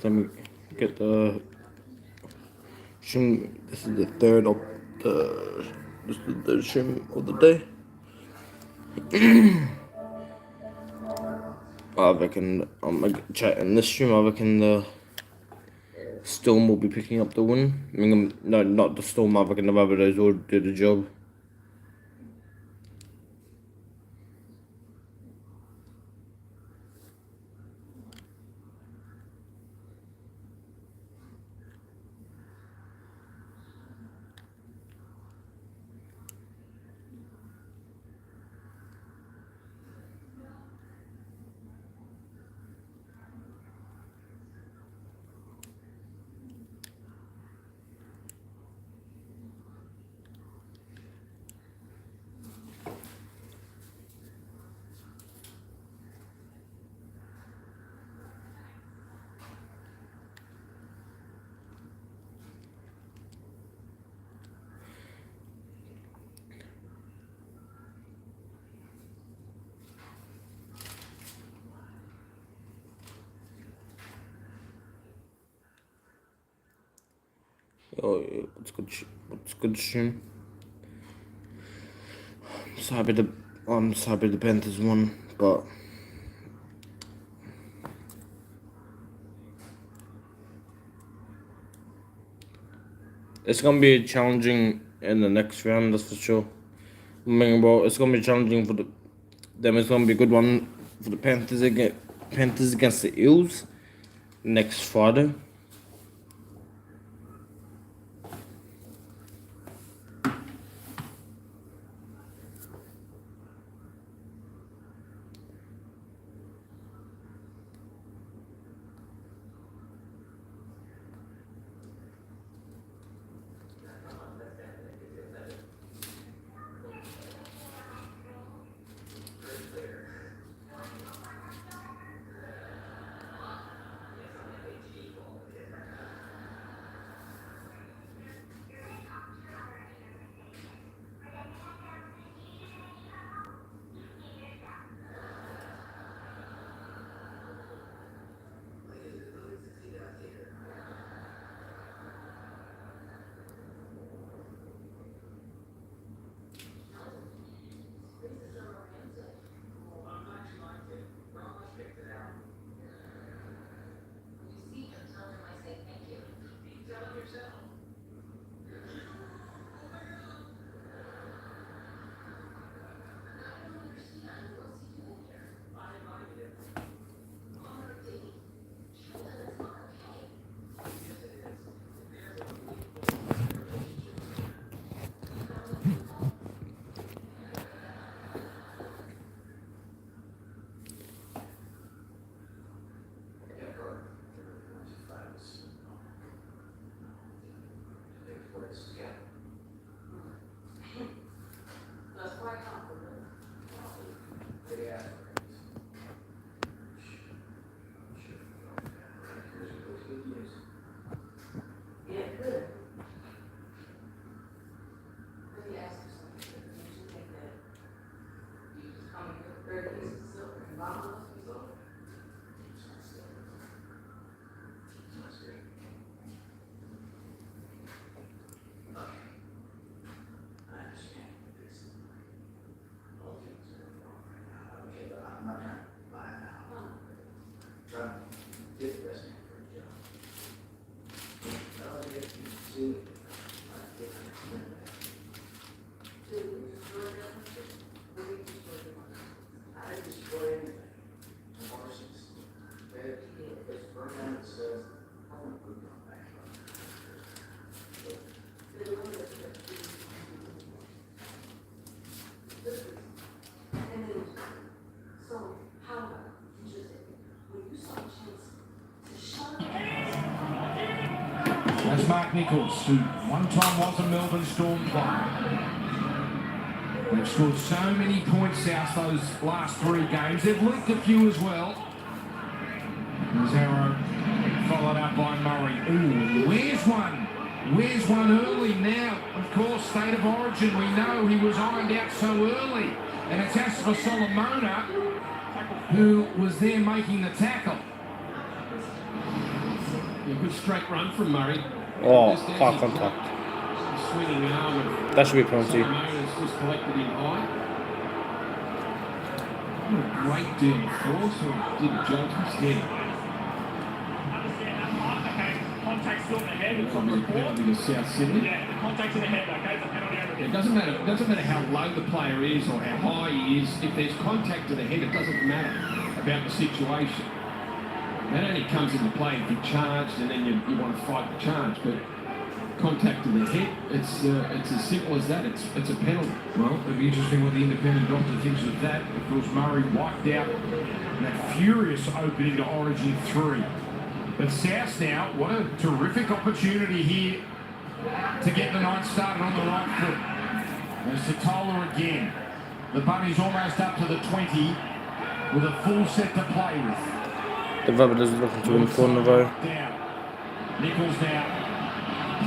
Let me get the stream. This is the third of the. This is the stream of the day. I reckon I'm chatting this stream. I reckon the Storm will be picking up the win. I mean, no, not the Storm. I reckon the Rabbitohs will do the job. Oh, yeah, what's good stream? I'm sorry the Panthers won, but it's gonna be challenging in the next round, that's for sure. I mean, well, it's gonna be challenging for them. It's gonna be a good one for the Panthers against the Eels next Friday. As Mark Nichols, who one time was a Melbourne Storm player. They've scored so many points, South, those last 3 games. They've leaked a few as well. There's Arrow, followed up by Murray. Ooh, where's one? Where's one early now? Of course, State of Origin, we know he was ironed out so early. And it's Asper Solomona who was there making the tackle. Yeah, good straight run from Murray. Oh, There's hard his contact. block. Swinging arm of That should be a penalty. Solomona's just collected in high. What a great deal of force. Did a jolt his head. Contact's still in the head. It's on Probably a report. penalty to South Sydney. Yeah, the contact's in the head, okay? It's a penalty over It doesn't matter how low the player is or how high he is. If there's contact to the head, it doesn't matter about the situation. That only comes into play if you're charged and then you want to fight the charge. But contact to the head, it's as simple as that. It's a penalty. Well, it'll be interesting what the independent doctor thinks of that. Of course, Murray wiped out that furious opening to Origin 3. But South now, what a terrific opportunity here to get the night started on the right foot. There's Satola again. The Bunnies almost up to the 20 with a full set to play with. The Rabbitohs is looking to win 4 in a row. Down. Nichols now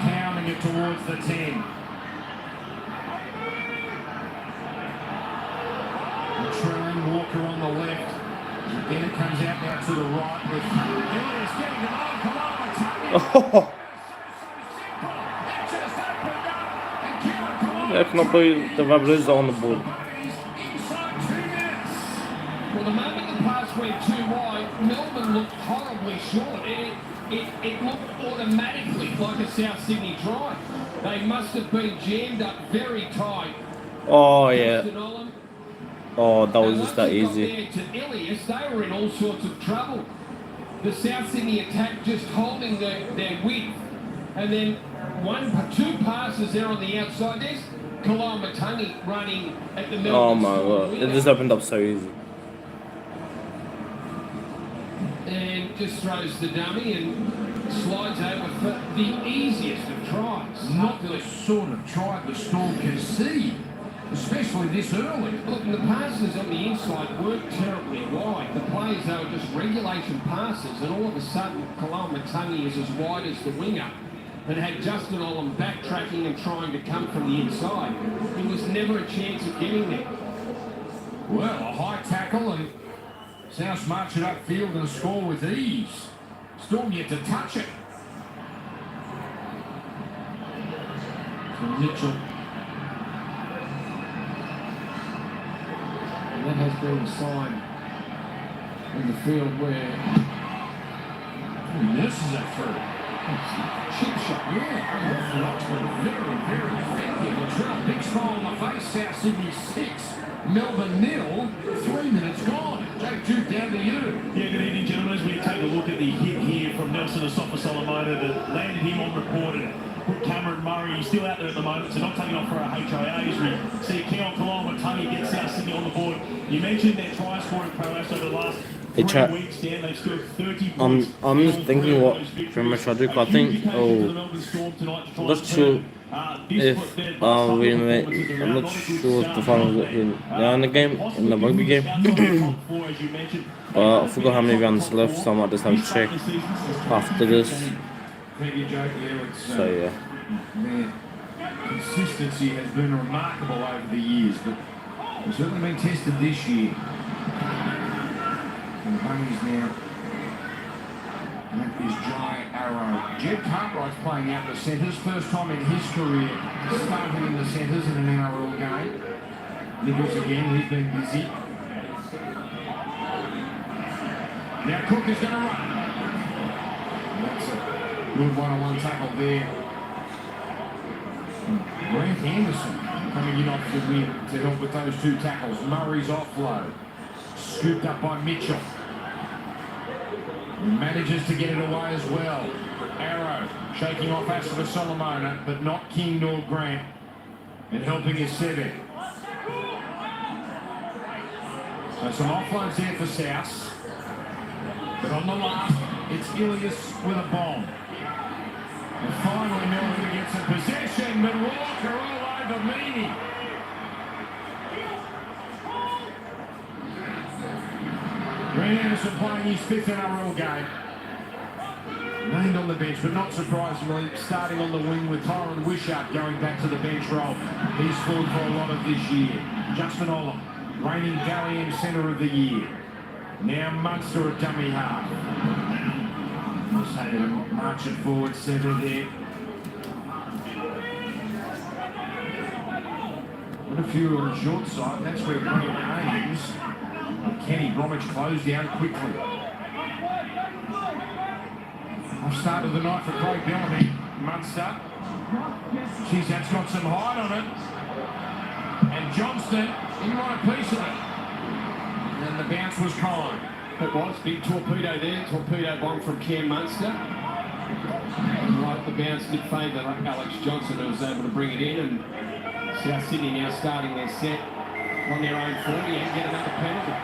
pounding it towards the 10. Trailing Walker on the left. Then it comes out now to the right with Ilias getting the ball. Come on, I cannot believe the Rabbitohs are on the board. inside 2 minutes. Well, the moment the pass went too wide, Melbourne looked horribly short. It looked automatically like a South Sydney try. They must have been jammed up very tight. Oh, yeah. Justin Olam, Oh, that was and just that once it easy. got there to Ilias, they were in all sorts of trouble. The South Sydney attack just holding their width. And then 2 passes there on the outside. There's Kalamatangi running at the Melbourne. Oh my score god, it winner. just opened up so easy. And just throws the dummy and slides over for the easiest of tries. Not the sort of try the Storm can see, especially this early. Look, the passes on the inside weren't terribly wide. The plays, they were just regulation passes, and all of a sudden, Kalamatangi is as wide as the winger and had Justin Olam backtracking and trying to come from the inside. He was never a chance of getting there. Well, a high tackle and South march it upfield and score with ease. Storm yet to touch it. So Mitchell. And that has been a sign in the field where This is a third. chip shot. Very, very effective. And Trell, big smile on the face. South Sydney 6, Melbourne 0. 3 minutes gone. Jake Duke down to you. Yeah, good evening, gentlemen. As we take a look at the hit here from Nelson Asafa Solomona that landed him on report and put Cameron Murray, he's still out there at the moment, so not taking off for a HIA as we see Keon Kalamatangi get South Sydney on the board. You mentioned their try scoring prowess over the last 3 weeks, Dan. They've scored 30 points. I'm just thinking what pretty much I do. I think, not sure if I'm not sure if the finals are in the game, in the rugby game. But I forgot how many rounds left, so I might just have to check after this. Thank you, Jake. Yeah, it's, So yeah. their consistency has been remarkable over the years, but it's certainly been tested this year. And the Bunnies now. That is Jai Arrow. Jed Cartwright's playing out the centres. First time in his career starting in the centres in an NRL game. Nichols again, he's been busy. Now Cook is going to run. That's a good one-on-one tackle there. Grant Anderson coming in off the wing to help with those 2 tackles. Murray's offload. Scooped up by Mitchell. Manages to get it away as well. Arrow shaking off Asper Solomona, but not King nor Grant. And helping his Seve. So some offloads there for South. But on the last, it's Ilias with a bomb. And finally Melbourne gets a possession, but Walker all over Meany. Grant Anderson playing his 5th NRL game. Named on the bench, but not surprisingly, starting on the wing with Tyron Wishart going back to the bench role. He's scored for a lot of this year. Justin Olam, reigning Dally M Centre of the Year. Now Munster at dummy half. Just having him marching forward, centre there. What a few on the short side. That's where Graham aims. Kenny Bromwich closed down quickly. Off start of the night for Craig Bellamy. Munster. Geez, that's got some height on it. And Johnston in right piece of it. And the bounce was kind. It was. Big torpedo there. Torpedo bomb from Cam Munster. And right at the bounce did favour Alex Johnson, who was able to bring it in. And South Sydney now starting their set on their own 40 and get another penalty.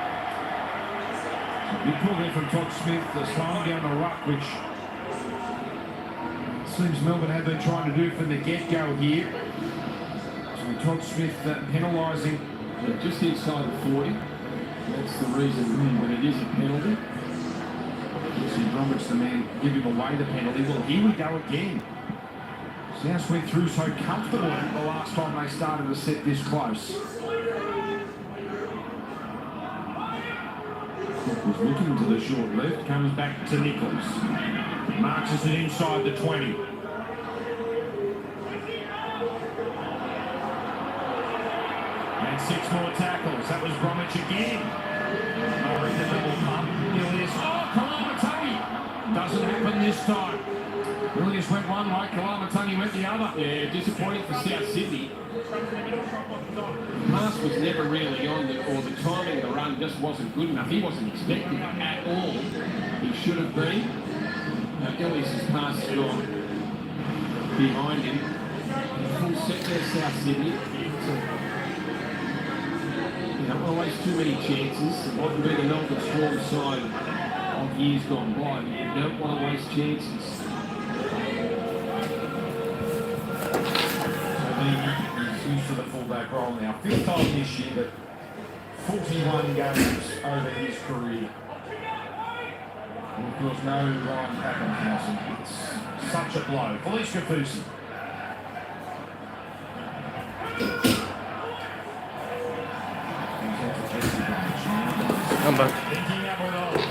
Big call there from Todd Smith, slowing down the ruck, which seems Melbourne have been trying to do from the get-go here. So Todd Smith penalising. Just inside the 40. That's the reason that it is a penalty. See Bromwich, the man, give him away the penalty. Well, here we go again. South went through so comfortably the last time they started to set this close. Was looking to the short left, comes back to Nichols. Marches it inside the 20. And 6 more tackles. That was Bromwich again. Murray the double pump. Ilias. Oh, Kalamatani. Doesn't happen this time. Ilias went one way, Kalamatani went the other. Yeah, disappointing for South Sydney. The pass was never really on, or the timing of the run just wasn't good enough. He wasn't expecting it at all. He should have been. Ilias' pass has gone behind him. Full set there, South Sydney. You don't want to waste too many chances. It mightn't be the Melbourne Storm side of years gone by. You don't want to waste chances. He's used to the fullback role now. 5th time this year, but 41 games over his career. And of course, no Ryan Pappenhausen. It's such a blow. Felice Kafusi. I'm back. Thinking up with Olive.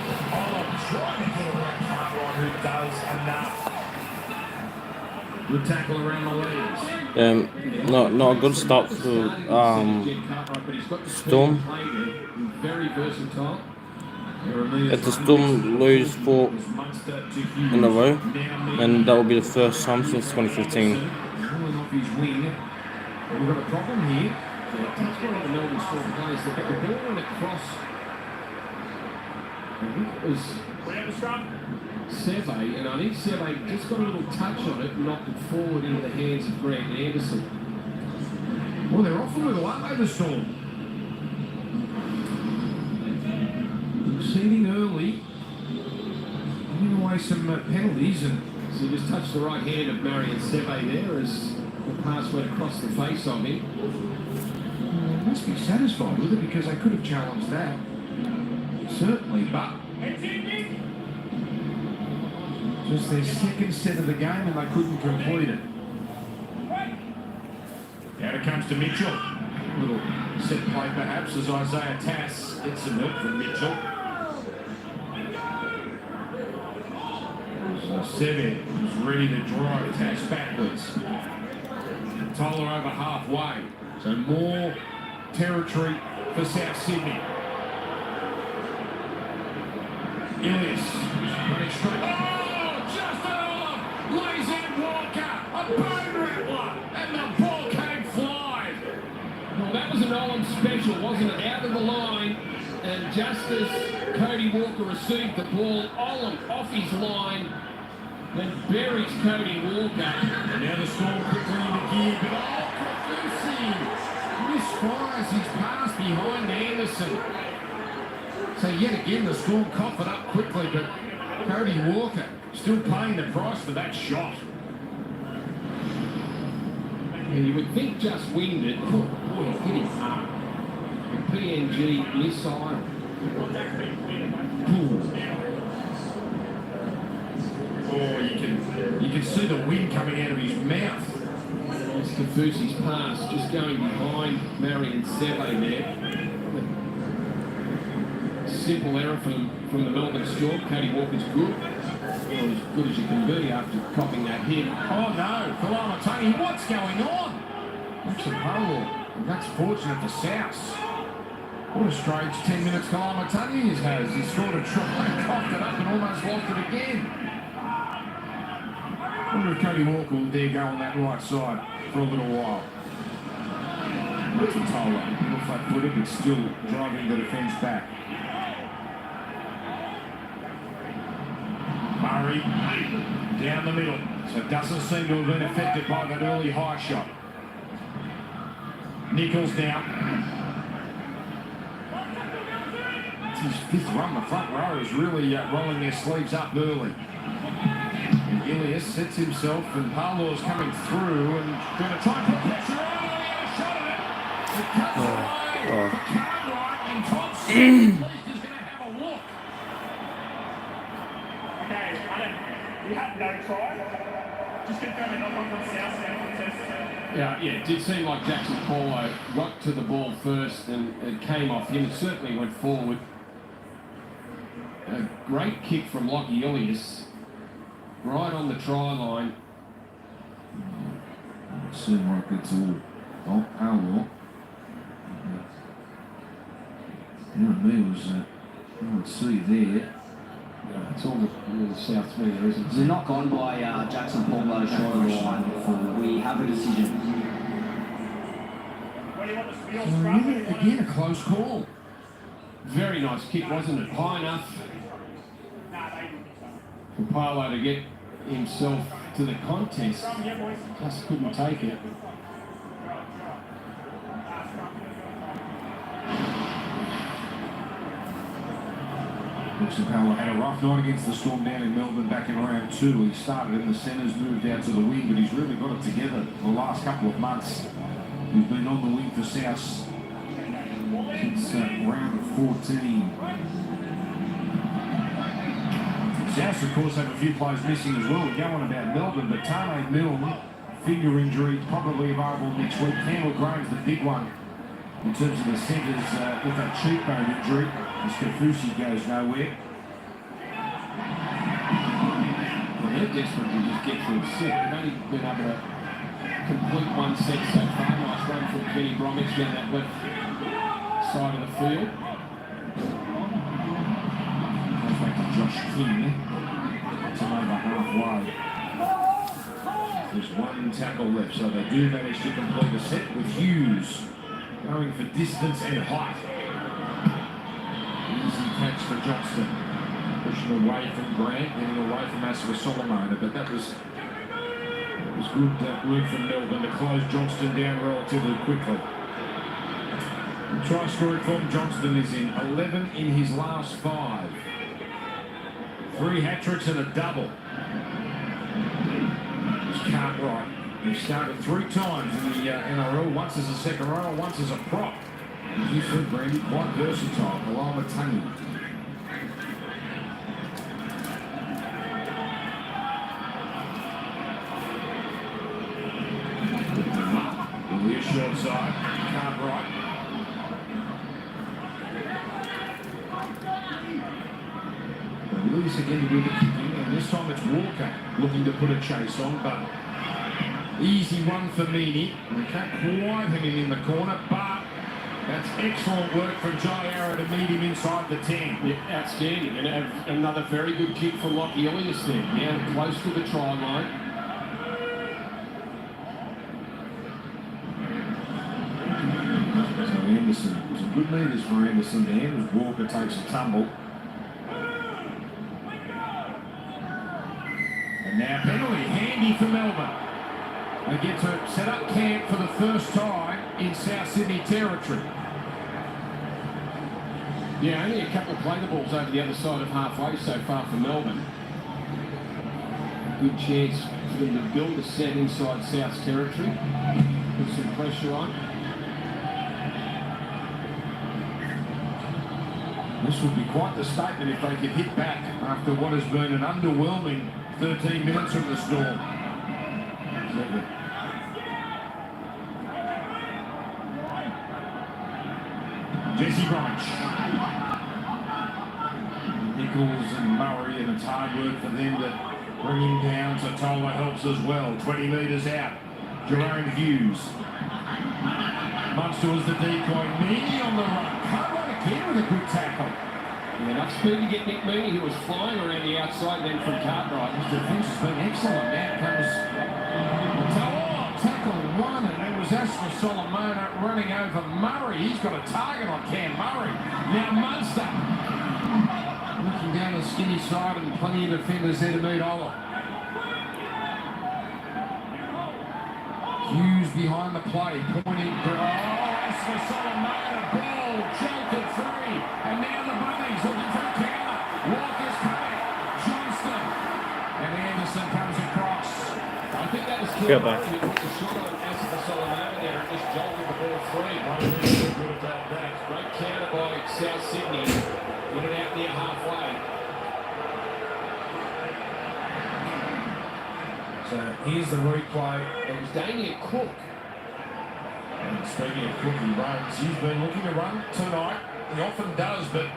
Trying to get around front line, who does enough. Good tackle around the legs. Not a good start for Storm. Very versatile. If the Storm lose 4 in a row, and that will be the first time since 2015. Pulling off his wing. We've got a problem here. That's one of the Melbourne Storm players. The ball went across. I think it was Seve, and I think Seve just got a little touch on it and knocked it forward into the hands of Grant Anderson. Well, they're off a little, aren't they, the Storm? Seeding early, giving away some penalties, and so he just touched the right hand of Marion Seve there as the pass went across the face of him. Must be satisfied with it because they could have challenged that. Certainly, but just their second set of the game and they couldn't complete it. Out it comes to Mitchell. A little set play perhaps as Isaiah Tass gets some help from Mitchell. So Seve is ready to drive Tass backwards. Toller over halfway. So more territory for South Sydney. Ilias running straight. Oh, Justin Olive lays in Walker. A bone rattler. And the ball came flying. Well, that was an Olam special, wasn't it? Out of the line, and just as Cody Walker received the ball, Olam off his line, then buries Cody Walker. And now the Storm quickly into gear, but Kafusi misfires his pass behind Anderson. So yet again the Storm cough it up quickly, but Cody Walker still paying the price for that shot. And you would think just winged it. Oh, boy, he hit him hard. The PNG missile. Oh, you can see the wind coming out of his mouth. It's Kafusi's pass just going behind Marion Seve there. Simple error from the Melbourne Storm. Cody Walker's good. feel as good as you can be after copping that hit. Oh no, Kalamatani, what's going on? That's a Polo. And that's fortunate for South. What a strange 10 minutes Kalamatani has. He scored a try, coughed it up and almost lost it again. I wonder if Cody Walker will dare go on that right side for a little while. That's a Tola. Little flat-footed, but still driving the defence back. Murray down the middle. So it doesn't seem to have been affected by that early high shot. Nichols down. It's his 5th run. The front row is really rolling their sleeves up early. And Ilias sets himself, and Parlor's coming through and going to try and put pressure on. He had a shot at it. It cuts away. Cartwright and Thompson. At least is going to have a look. Okay, you had no try. Just confirming not on South now contest. Yeah, it did seem like Jackson Paulo got to the ball first and it came off him. It certainly went forward. A great kick from Lockie Ilias, right on the try line. It seemed like it's all Powell. You and me was, I would see there. It's all the South media, isn't it? They're not gone by Jackson Paulo short of the line. We have a decision. What do you want the spiel Again, a close call. Very nice kick, wasn't it? High enough for Paulo to get himself to the contest. Just couldn't take it. Jackson Powell had a rough night against the Storm down in Melbourne back in round 2. He started in the centres, moved out to the wing, but he's really got it together the last couple of months. He's been on the wing for South since round 14. South, of course, have a few players missing as well. We go on about Melbourne, but Tane Milne, finger injury, probably available next week. Campbell Graham's the big one in terms of the centres with that cheekbone injury. As Kafusi goes nowhere. Well, they're desperate to just get through 6. They've only been able to complete 1 set so far. Nice run from Kenny Bromwich down that left side of the field. Goes back to Josh King. It's over halfway. There's 1 tackle left, so they do manage to complete a set with Hughes going for distance and height. Easy catch for Johnston. Pushing away from Grant, getting away from Aswa Solomona, but that was good work from Melbourne to close Johnston down relatively quickly. The try scoring form Johnston is in 11 in his last 5. 3 hat-tricks and a double. It's Cartwright. He started 3 times in the NRL, once as a second rower, once as a prop. As you said, Brandy, quite versatile. Kalamatani. The rear short side, Cartwright. Lewis again to do the kicking, and this time it's Walker looking to put a chase on, but easy one for Meany. We can't quite hit him in the corner, but that's excellent work from Jai Arrow to meet him inside the 10. Yeah, outstanding. And another very good kick for Lockie Ilias there. Now close to the try line. So Anderson, some good meters for Anderson there as Walker takes a tumble. And now penalty, handy for Melbourne. They get to set up camp for the first time in South Sydney territory. Yeah, only a couple of play the balls over the other side of halfway so far for Melbourne. Good chance for them to build a set inside South's territory. Put some pressure on. This would be quite the statement if they could hit back after what has been an underwhelming 13 minutes from the Storm. Jesse Bromwich. Nichols and Murray, and it's hard work for them to bring him down. So Tola helps as well. 20 metres out. Jerome Hughes. Munster was the decoy. Meany on the run. Cartwright again with a good tackle. Yeah, enough speed to get Nick Meany, who was flying around the outside then from Cartwright. His defence has been excellent. Now comes tackle one, and it was Ashley Solomona running over Murray. He's got a target on Cam Murray. Now Munster looking down the skinny side, and plenty of defenders there to meet Ola. Hughes behind the play, pointing. Ashley Solomona, ball, jolted free, and now the Bunnies looking for a counter. Walker's coming. Johnston, and Anderson comes across. I think that was Go clear. back. He put the shot on Asper Solomona there and just jolted the ball free. Really good about that. Great counter by South Sydney. Get it out there halfway. So here's the replay. It was Damien Cook. And speaking of Cook, he runs. He's been looking to run tonight. He often does, but a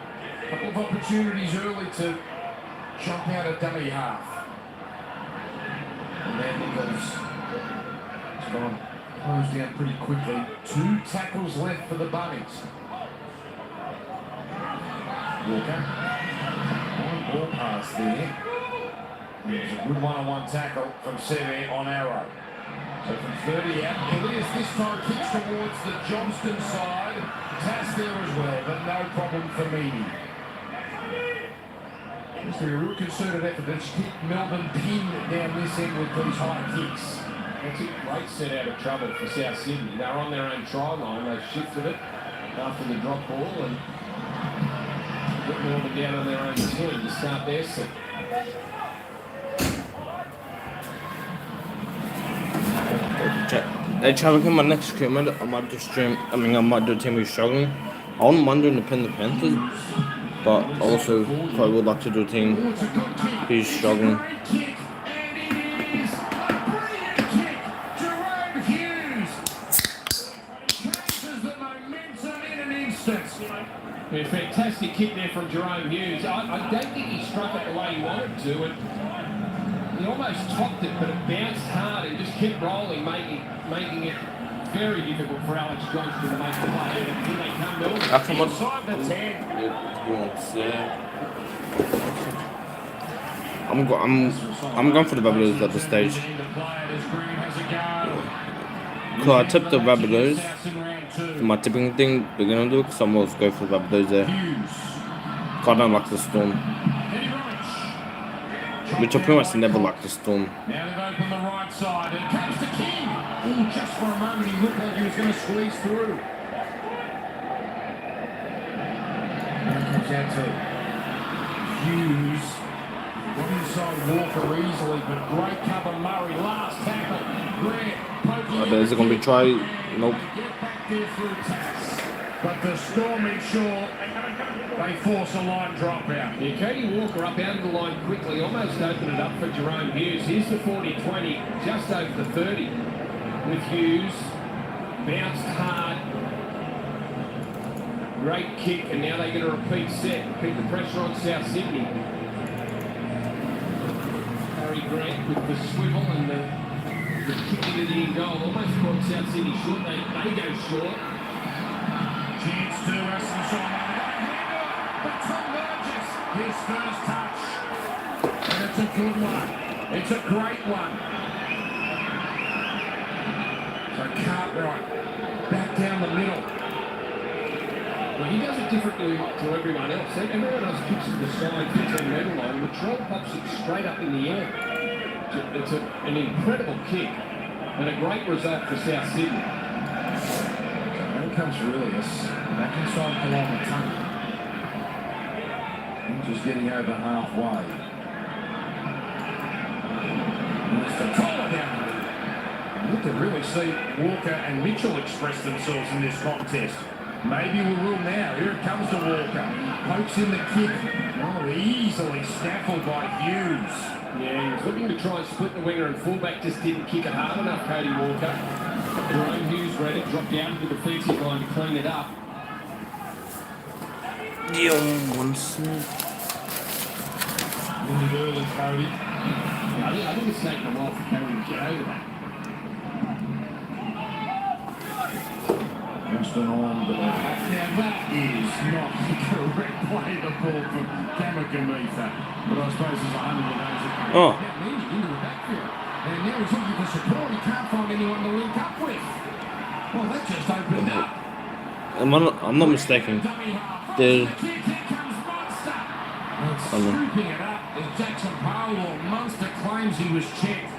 couple of opportunities early to jump out a dummy half. And then Nichols has gone closed down pretty quickly. 2 tackles left for the Bunnies. Walker. One ball pass there. There's a good one-on-one tackle from Seve on Arrow. So from 30 out, Elias this time kicks towards the Johnston side. Tass there as well, but no problem for Meany. Is there a real concerted effort to keep Melbourne pinned down this end with these high kicks? That's a great set out of trouble for South Sydney. They were on their own try line. They shifted it after the drop ball and put Melbourne down on their own 10 to start their set. Hey, Charlie, in my next stream, I might do I might do a team who's struggling. I wouldn't mind doing the Panthers, but I also probably would like to do a team who's struggling. A fantastic kick there from Jerome Hughes. I don't think he struck it the way he wanted to. And he almost topped it, but it bounced hard and just kept rolling, making it very difficult for Alex Johnston to make the play. And here they come, Melbourne. Come on. Inside the 10. I'm going for the Rabbitohs at this stage. Cool, I tipped the Rabbitohs for my tipping thing. We're gonna do it, so I'm going to go for the Rabbitohs there. I don't like the Storm. Which I pretty much never like the Storm. Now they've opened the right side. It comes to King. Ooh, just for a moment he looked like he was going to squeeze through. Now it comes out to Hughes. Got inside Walker easily, but great cover Murray. Last tackle. Grant poking. There's going to be try. Nope. Get back there through Tass. But the Storm ensure they force a line drop out. Yeah, Cody Walker up out of the line quickly, almost opened it up for Jerome Hughes. Here's the 40-20, just over the 30 with Hughes. Bounced hard. Great kick, and now they get a repeat set. Keep the pressure on South Sydney. Harry Grant with the swivel and the kick into the in goal. Almost caught South Sydney short. They go short. Chance to Aston Solomon. But Tom Burgess, his first touch. And it's a good one. It's a great one. So Cartwright back down the middle. Well, he does it differently to everyone else. Everyone else kicks it to the side, 15-metre line. Latrell pops it straight up in the air. It's an incredible kick and a great result for South Sydney. Here comes Aurelius, back inside Kalama-Tunga. He's just getting over halfway. And it's the Tola down the middle. You can really see Walker and Mitchell express themselves in this contest. Maybe we will now. Here it comes to Walker. Pokes in the kick. Oh, easily snaffled by Hughes. Yeah, he was looking to try and split the winger and fullback, just didn't kick it hard enough, Cody Walker. Jerome Hughes ready, dropped down to the defensive line to clean it up. Really early, Cody. I think it's taken a while for Cameron to get over that. Winston on, but now that is not the correct play the ball from Cameron Meetha. But I suppose there's 100 of those that Oh. get leading into the backfield. And now he's looking for support. He can't find anyone to link up with. Well, that just opened up. I'm not mistaken. Here comes Munster. And scooping it up is Jackson Powell. Munster claims he was checked.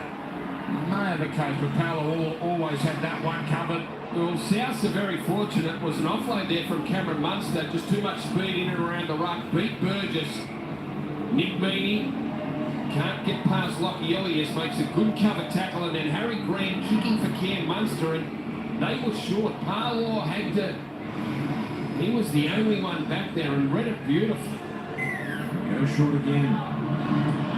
May have a case, but Powell always had that one covered. Well, Souths are very fortunate. It was an offload there from Cameron Munster. Just too much speed in and around the ruck. Beat Burgess. Nick Meaney can't get past Lockie Elias. Makes a good cover tackle. And then Harry Green kicking for Cam Munster. And they were short. Parlour had to... He was the only one back there and read it beautifully. Go short again.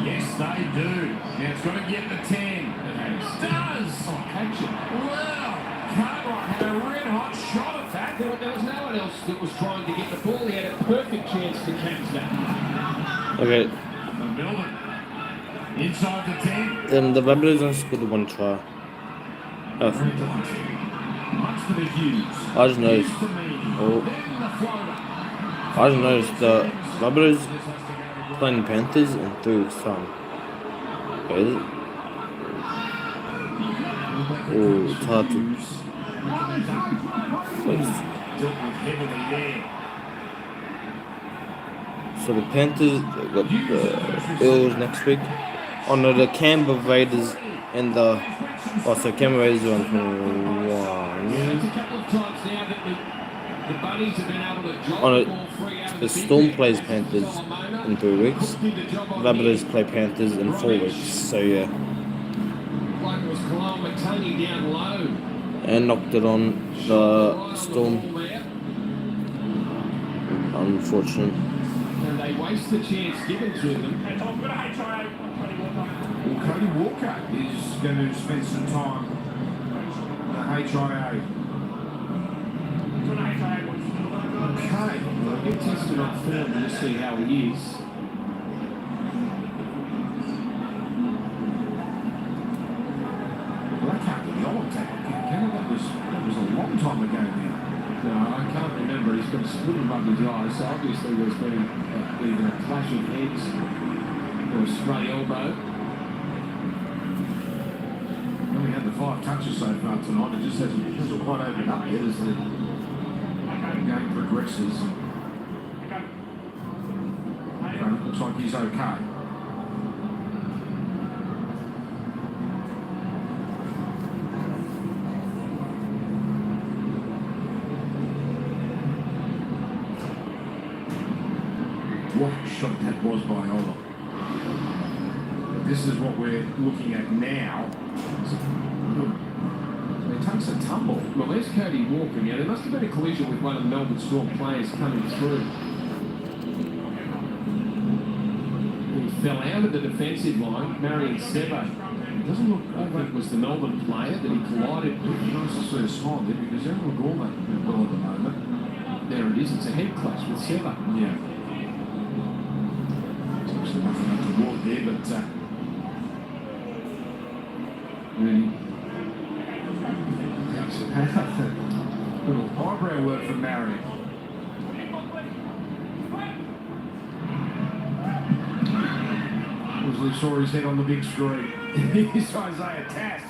Yes, they do. Now it's got to get the 10. It does. Oh, catch it. Wow. Cartwright had a red hot shot at that. There was no one else that was trying to get the ball. He had a perfect chance to catch that. Okay. And Melbourne inside the 10. Then the Rabbitohs scored one try. Munster to Hughes. I just noticed. Hughes to Meany. Oh. Then the floater. I just noticed the Rabbitohs playing Panthers in 3 weeks' time. Okay, is it? Oh, it's hard to. Dealt with heavily there. So the Panthers got the Eels next week. Oh no, the Canberra Raiders and the. Oh, so Canberra Raiders are on 21. There's a couple of times now that the Bunnies have been able to drop Oh the no, ball free out of the the Storm big plays man. Panthers Solomona in 3 weeks. hooked in the job on Rabbitohs him. play Panthers in 4 weeks. So yeah, Like it was Kalama McToney down low. and knocked it on the Storm. Unfortunate. And they waste the chance given to them. Hey, Tom, we've got a HIA on Cody Walker. Well, Cody Walker is going to spend some time at the HIA. Doing a HIA once. Okay. They'll get tested on film and just see how he is. Well, that can't be the old tackle, can it? That was a long time ago now. No, I can't remember. He's got a split above his eyes, so obviously there's been either a clash of heads or a stray elbow. Well, we had the 5 touches so far tonight. It just hasn't quite opened up yet as the game progresses. Looks like he's okay. What a shot that was by Ola. This is what we're looking at now. He takes a tumble. Well, there's Cody Walker. Now, there must have been a collision with one of the Melbourne Storm players coming through. He fell out of the defensive line. Marion Sebo. It doesn't look like it was the Melbourne player that he collided with. Nice to see a smile there because they don't look all that well at the moment. There it is. It's a head clash with Sebo. Yeah. It's actually nothing untoward there, but really. Little eyebrow work from Marion. Wesley saw his head on the big screen. Here's Isaiah Tass.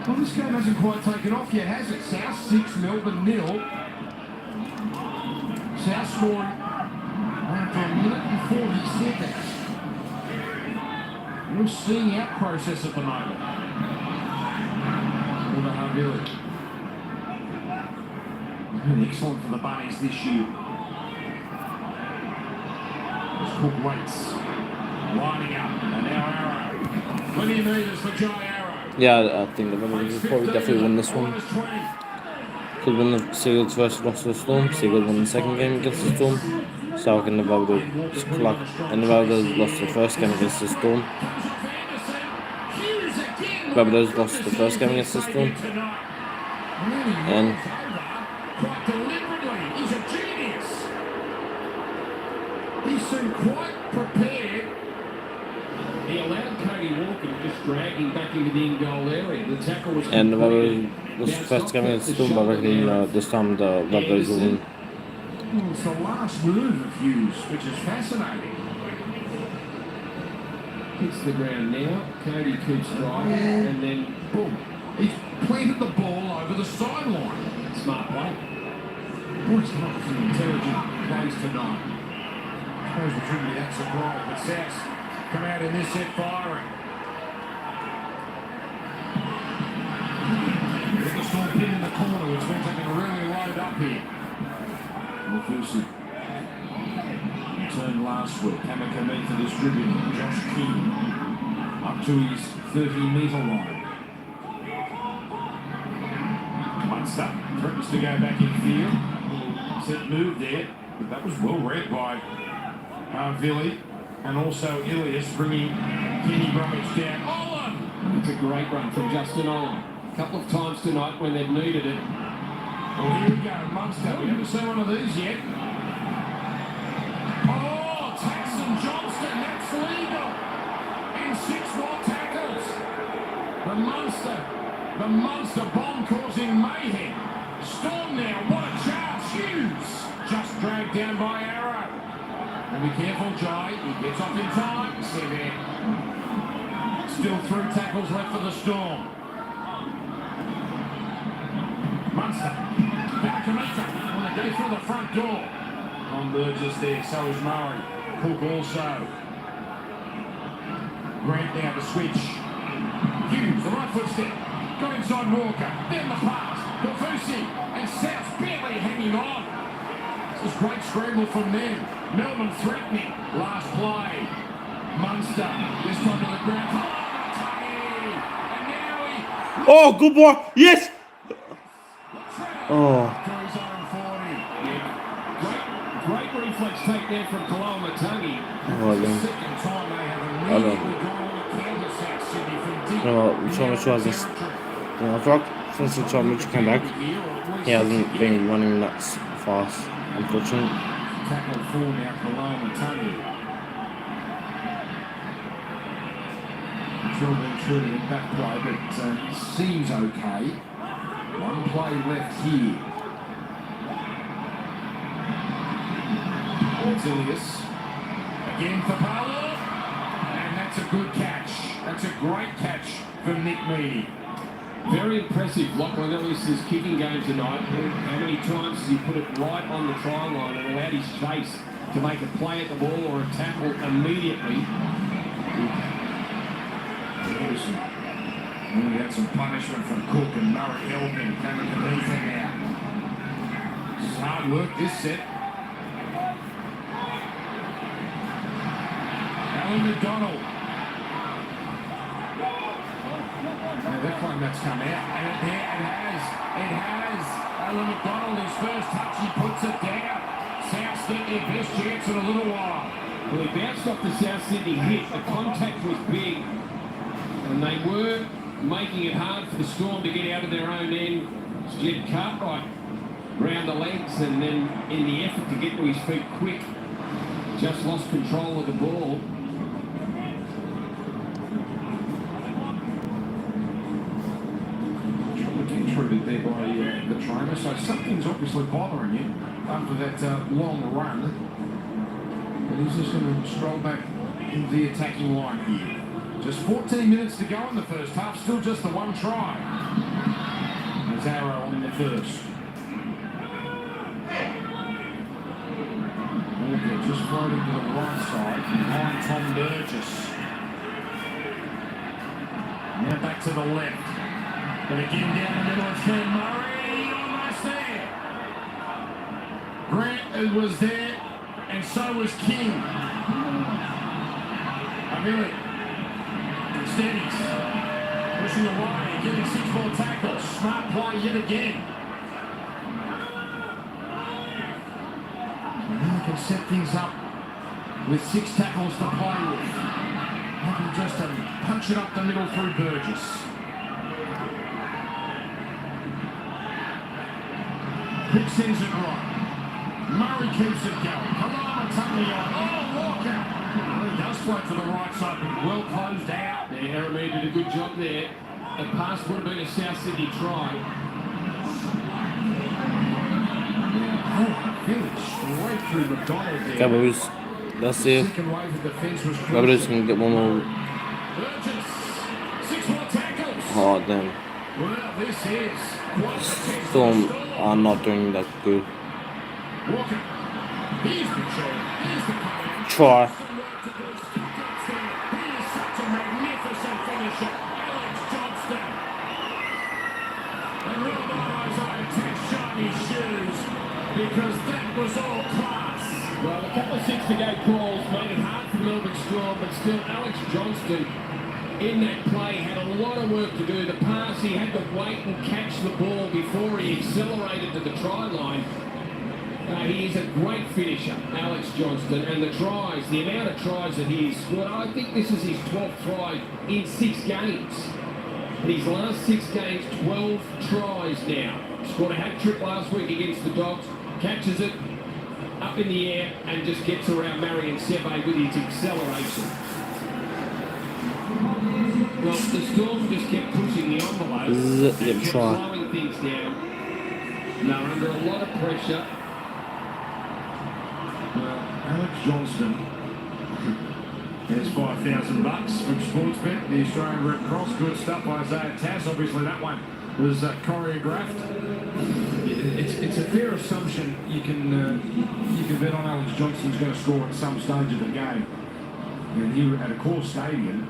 Well, this game hasn't quite taken off yet, has it? South 6, Melbourne 0. South scoring after a minute and 40 seconds. We're seeing out process at the moment. Over Harville. Excellent for the Bunnies this year. As Cook waits. Lining up. And now Arrow. Plenty of meters for Jai Arrow. Yeah, I think the Rabbitohs will probably definitely win this one. Could win the Seagulls first loss to the Storm. Seagulls won the second game against the Storm. So can the Rabbitohs and the Rabbitohs lost the first game against the Storm. Rabbitohs lost the first game against the Storm. And quite deliberately, he's a genius. seemed quite prepared. He allowed Cody Walker to just drag him back into the in-goal area. The tackle was And completed. this Bounced first off game is the still shoulder directly there. this time the Rabbitohs will win. Well, it's the last move of Hughes, which is fascinating. Hits the ground now. Cody keeps driving, and then Boom. He's planted the ball over the sideline. smart play. Boy, he's come up with some intelligent plays tonight. I suppose the tribute that's a goal, but South come out in this set firing. With the Storm pin in the corner, which means they can really load up here. Wilfusi returned last week. Kamikameet to distribute. Josh King up to his 30-metre line. Munster threatens to go back in field. Set move there, but that was well read by Villy and also Ilias bringing Kenny Bromwich down. Olin! It's a great run from Justin Olin. A couple of times tonight when they've needed it. Well, here we go, Munster. We haven't seen one of these yet. Oh, Tyson Johnston, that's legal. And 6 more tackles. The Munster bomb causing mayhem. Storm now, what a charge. Hughes just dragged down by Arrow. And be careful, Jai. He gets off in time. See there. Still 3 tackles left for the Storm. Munster. Back to Munster. Want to go through the front door. On Burgess there, so is Murray. Cook also. Grant now to switch. Hughes, the right foot step. Got inside Walker. Then the pass. Wilfusi and South barely hanging on. This is great scramble from them. Melbourne threatening. Last play. Munster. This time to the ground. And now he... Oh, good boy! Yes! Oh. Great reflex takedown from Kalamatangi. Oh, again. Second time they have I don't immediately gone on the counter South Sydney from deep. No, Mitchell has this. I feel like since the time Mitchell came back, he hasn't been running that fast, unfortunately. Tackle 4 now, Kalamatangi. Sure been shooting in that play, but seems okay. One play left here. Ilias. Again for Paolo. And that's a good catch. That's a great catch from Nick Meaney. Very impressive, Lachlan Ellis' kicking game tonight. How many times has he put it right on the try line and allowed his chase to make a play at the ball or a tackle immediately? We had some punishment from Cook and Murray Elgin coming to beat him now. This is hard work this set. Alan McDonald. Now that time that's come out. And it has. Alan McDonald, his first touch, he puts it down. South get their best chance in a little while. Well, he bounced off the South Sydney hit. The contact was big. And they were making it hard for the Storm to get out of their own end. Jed Cartwright round the legs, and then in the effort to get to his feet quick, just lost control of the ball. Treated there by the trainer, so something's obviously bothering you after that long run. And he's just going to stroll back into the attacking line here. Just 14 minutes to go in the first half, still just the one try. There's Arrow on the first. Walker just floating to the right side behind Tom Burgess. Now back to the left. But again down the middle, it's Ken Murray, almost there. Grant was there, and so was King. Really steadies, pushing away, getting 6 more tackles. Smart play yet again. And now can set things up with 6 tackles to play with. Maybe just punch it up the middle through Burgess. Cook sends it right. Murray keeps it going. Kalamatangi on. Oh, float to the right side, but well closed out. Yeah, Aramea did a good job there. The pass would have been a South Sydney try. Finish straight through McDonald there. Cowboys. That's it. Second wave of defence was Rabbitohs crucial. can get one more. Burgess, 6 more tackles. Oh, damn. Well, this is quite the test. Storm are not doing that good. Walker. Here's the try. Here's the comeback. Try. He is such a magnificent finisher. Alex Johnston. And Rabbitohs ought to shine his shoes because that was all class. Well, a couple of 6-to-go calls made it hard for Melbourne Storm, but still Alex Johnston in that play had a lot of work to do. The pass, he had to wait and catch the ball before he accelerated to the try line. He is a great finisher, Alex Johnston, and the tries, the amount of tries that he's scored, I think this is his 12th try in 6 games. In his last 6 games, 12 tries now. Scored a hat-trick last week against the Dogs, catches it up in the air and just gets around Marion Seve with his acceleration. Well, the Storm just kept pushing the envelope and kept slowing things down. And they're under a lot of pressure. Well, Alex Johnston has $5,000 from Sportsbet, the Australian Red Cross. Good stuff by Isaiah Tass. Obviously, that one was choreographed. It's a fair assumption you can bet on Alex Johnston's going to score at some stage of the game. And here at a core stadium,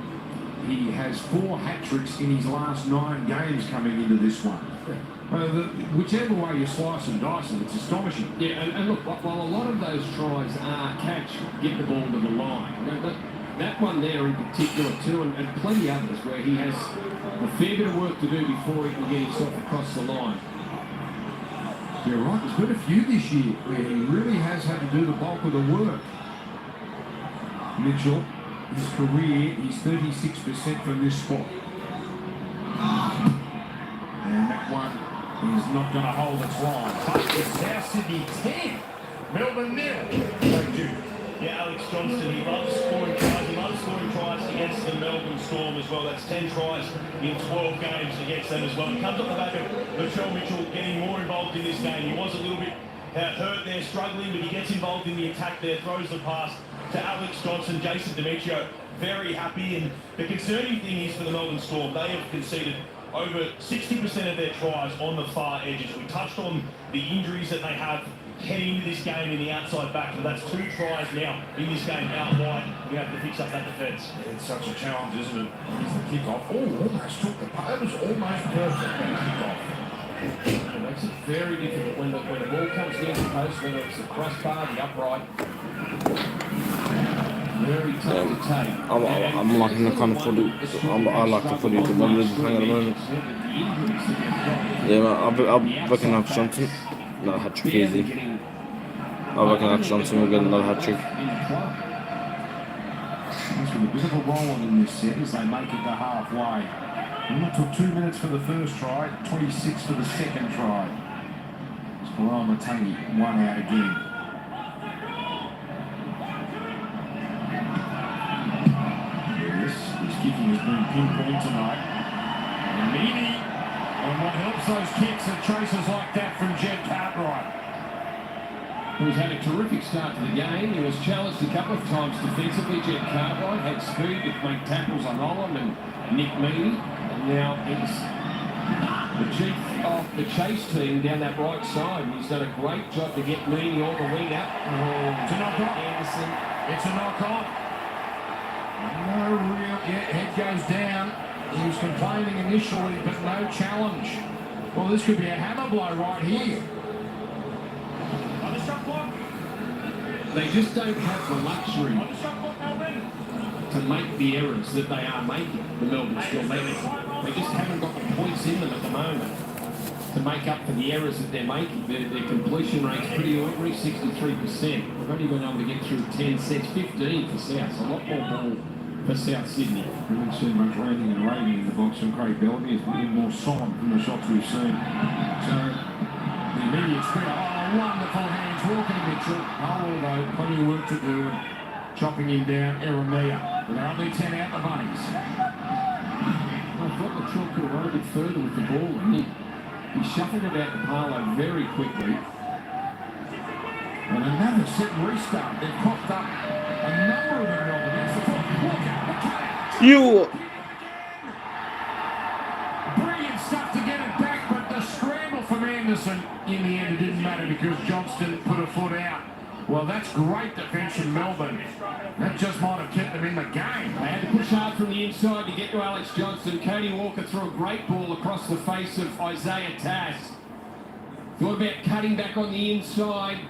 he has 4 hat-tricks in his last 9 games coming into this one. Whichever way you slice and dice it, it's astonishing. Yeah, and look, while a lot of those tries are catch, get the ball to the line. That one there in particular too, and plenty others where he has a fair bit of work to do before he can get himself across the line. You're right, there's been a few this year where he really has had to do the bulk of the work. Mitchell, his career, he's 36% from this spot. And that one is not going to hold its line. But it's South Sydney 10, Melbourne 0. Thank you. Yeah, Alex Johnston, he loves scoring tries. He loves scoring tries against the Melbourne Storm as well. That's 10 tries in 12 games against them as well. It comes off the back of Latrell Mitchell getting more involved in this game. He was a little bit hurt there, struggling, but he gets involved in the attack there, throws the pass to Alex Johnston. Jason Demetrio very happy, and the concerning thing is for the Melbourne Storm, they have conceded over 60% of their tries on the far edges. We touched on the injuries that they have heading into this game in the outside back, and that's 2 tries now in this game out wide. We have to fix up that defence. It's such a challenge, isn't it? Here's the kickoff. Oh, almost took the play. It was almost perfect kickoff. It makes it very difficult when the ball comes near the post, whether it's the crossbar, the upright. Very tough to take. I'm liking the kind of footy. I like the footy the Rabbitohs playing at the moment. Yeah, I reckon Alex Johnston. Another hat-trick easy. I reckon Alex Johnston will get another hat-trick. There's been a bit of a roll-on in this set as they make it to halfway. And it took 2 minutes for the first try, 26 for the second try. Scolaro Matangi, 1 out again. Yes, his kicking has been pinpoint tonight. And Meany, and what helps those kicks are traces like that from Jed Cartwright. He's had a terrific start to the game. He was challenged a couple of times defensively. Jed Cartwright had speed to make tackles on Olam and Nick Meany. And now he's the chief of the chase team down that right side. And he's done a great job to get Meany all the way up. It's a knock-on. Anderson. It's a knock-on. No real... Yeah, head goes down. He was complaining initially, but no challenge. Well, this could be a hammer blow right here. They just don't have the luxury to make the errors that they are making, the Melbourne Storm. They just haven't got the points in them at the moment to make up for the errors that they're making. Their completion rate's pretty ordinary, 63%. They've only been able to get through 10 sets, 15 for South. So a lot more ball for South Sydney. We haven't seen much landing and rating in the box from Craig Bellamy. It's been more solid from the shots we've seen. So the immediate sprint. Oh, wonderful hands. Walker to Mitchell. Oh, although plenty of work to do. And chopping him down, Eremia. But they're only 10 out the bunnies. I thought the Latrell could have run a bit further with the ball. And he shuffled about the parlour very quickly. And another set restart. They've popped up a number of them, Melbourne. That's the foot. Walker, the cutter. You. Brilliant stuff to get it back, but the scramble from Anderson, in the end, it didn't matter because Johnston put a foot out. Well, that's great defence from Melbourne. That just might have kept them in the game. They had to push hard from the inside to get to Alex Johnston. Cody Walker threw a great ball across the face of Isaiah Tass. Thought about cutting back on the inside.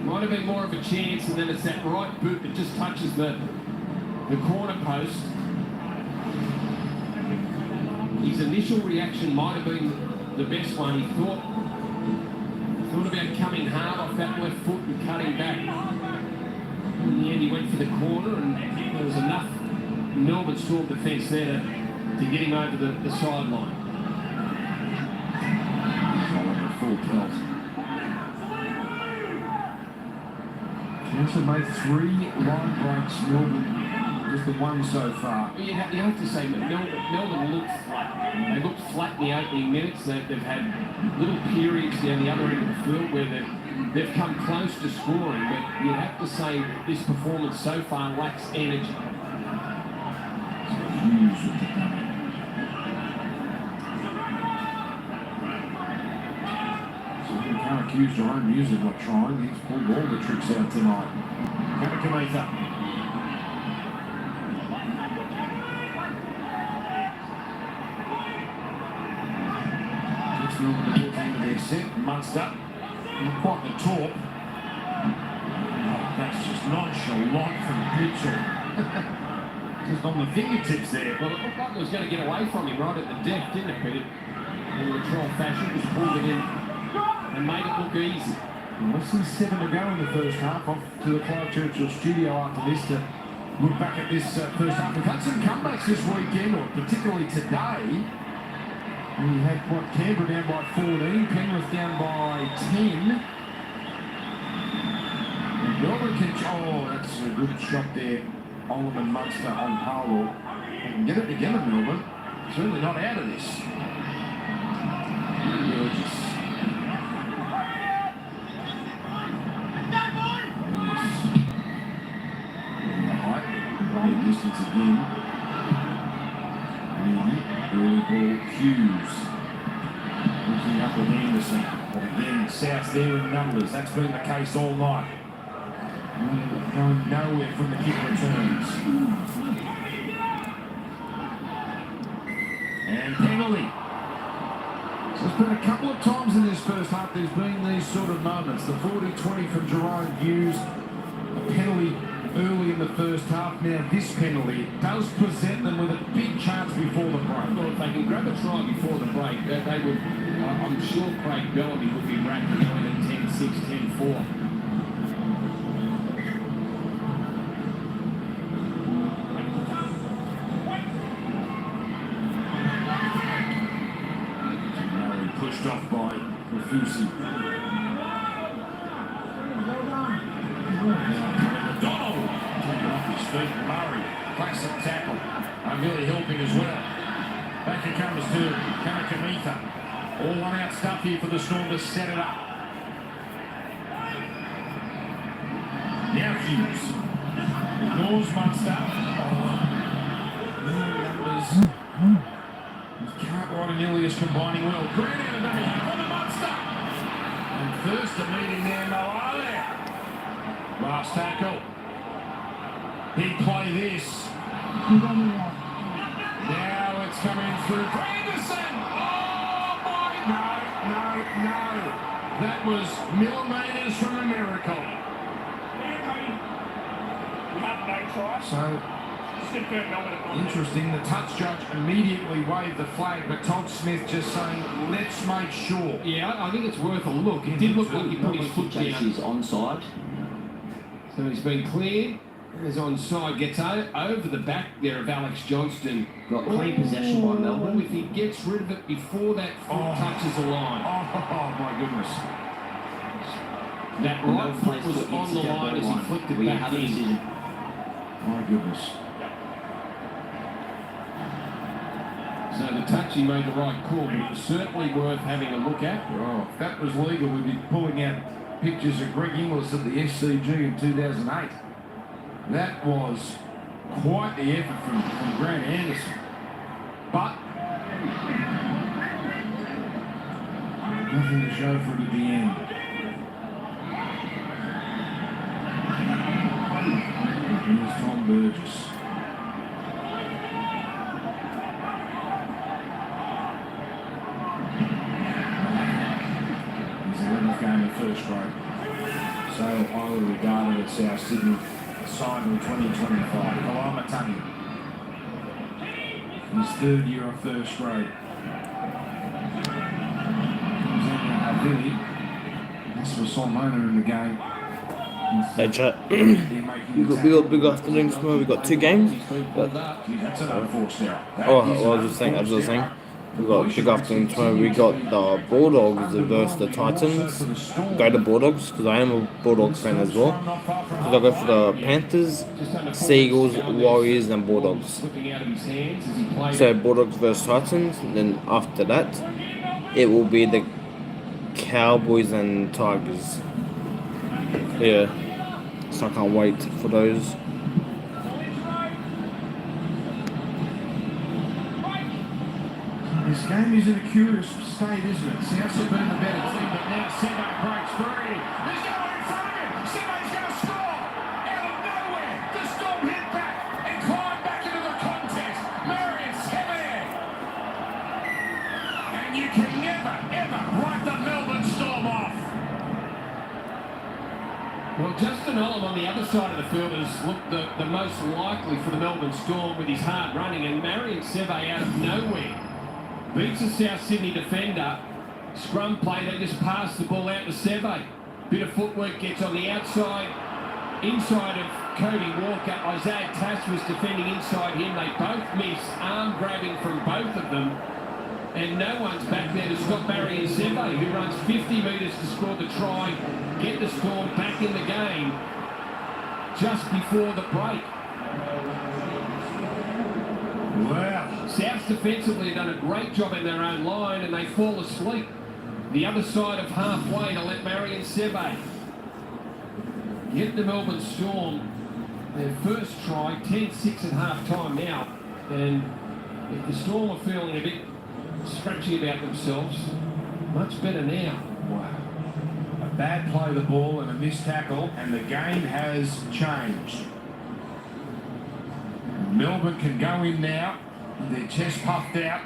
Might have been more of a chance, and then it's that right boot that just touches the corner post. His initial reaction might have been the best one. He thought about coming hard off that left foot and cutting back. In the end, he went for the corner, and there was enough Melbourne Storm defence there to get him over the sideline. Full pelt. Johnson made 3 line breaks, Melbourne. Just the one so far. You have to say that Melbourne looked flat. They looked flat in the opening minutes. They've had little periods down the other end of the field where they've come close to scoring, but you have to say that this performance so far lacks energy. So you can't accuse Jerome Hughes of not trying. He's pulled all the tricks out tonight. Kamakamita. Their set, Munster, quite the talk. Oh, that's just nonchalant from Mitchell. Just on the fingertips there. Well, it looked like it was going to get away from him right at the deck, didn't it, Peter? In Latrell fashion, just pulled it in and made it look easy. Less than 7 to go in the first half. Off to the Clive Churchill studio after this to look back at this first half. We've had some comebacks this weekend, or particularly today. We had Canberra down by 14, Penrith down by 10. And Melbourne can, that's a good shot there. Oliver Munster on Harlow. They can get it together, Melbourne. Certainly not out of this. Burgess. Right, distance again. Early ball, Hughes. Looking up with Anderson. But again, South there in numbers. That's been the case all night. Going nowhere from the kick returns. And penalty. So there's been a couple of times in this first half there's been these sort of moments. The 40-20 from Jerome Hughes. A penalty early in the first half. Now this penalty does present them with a big chance before the break. Well, if they can grab a try before the break, they would. I'm sure Craig Bellamy would be wrapped going at 10-6, 10-4. Pushed off by Rafusi. McDonald taking off his feet. Murray, classic tackle. Really helping as well. Back it comes to Kamakamita. All one out stuff here for the Storm to set it up. Now Hughes. Ignores Munster. Numbers. Cartwright and Ilias combining well. Grant out of number for the Munster. And first to meeting there, Moale. Last tackle. Big play this. Now it's coming through for Anderson. Oh my, no. That was millimetres from a miracle. So, interesting, the touch judge immediately waved the flag, but Todd Smith just saying, let's make sure. Yeah, I think it's worth a look. It did look like he put his foot down. He's onside. So he's been cleared. He's onside, gets over the back there of Alex Johnston. Got clean possession by Melbourne. If he gets rid of it before that foot touches the line. Oh my goodness. That right foot was on the line as he flicked it We back have a in. decision. My goodness. So the touch, he made the right call, but it was certainly worth having a look at. Oh, if that was legal, we'd be pulling out pictures of Greg Inglis at the SCG in 2008. That was quite the effort from Grant Anderson. But nothing to show for it at the end. Here's Tom Burgess. His 11th game of first grade. So highly regarded at South Sydney. Signed in 2025. Kalamatani. His third year of first grade. Comes in now, Billy. That's for Solomona in the game. Hey chat. we got big afternoon tomorrow. We got 2 games. But, That's an unforced error. I was just saying. We got big afternoon tomorrow. We got the Bulldogs versus the Titans. Go to Bulldogs because I am a Bulldogs fan as well. Because I go for the Panthers, Seagulls, Warriors, and Bulldogs. So Bulldogs versus Titans. And then after that, it will be the Cowboys and Tigers. Yeah, so I can't wait for those. This game is in a curious state, isn't it? South have been the better team, but now Sebo breaks free. He's going in front of him. Sebo's going to score. Out of nowhere, the Storm hit back and climb back into the contest. Marion Sebo. And you can never, ever write the Melbourne Storm off. Well, Justin Olam on the other side of the field has looked the most likely for the Melbourne Storm with his hard running, and Marion Seve out of nowhere beats the South Sydney defender. Scrum play, they just pass the ball out to Seve. Bit of footwork, gets on the outside, inside of Cody Walker. Isaiah Tass was defending inside him. They both miss, arm grabbing from both of them. And no one's back there to stop Marion Seve, who runs 50 metres to score the try, get the Storm back in the game just before the break. Wow. Souths defensively have done a great job in their own line, and they fall asleep. The other side of halfway to let Marion Seve get the Melbourne Storm their first try, 10-6 at half time now. And if the Storm are feeling a bit scratchy about themselves, much better now. Wow. A bad play of the ball and a missed tackle, and the game has changed. Melbourne can go in now, with their chest puffed out.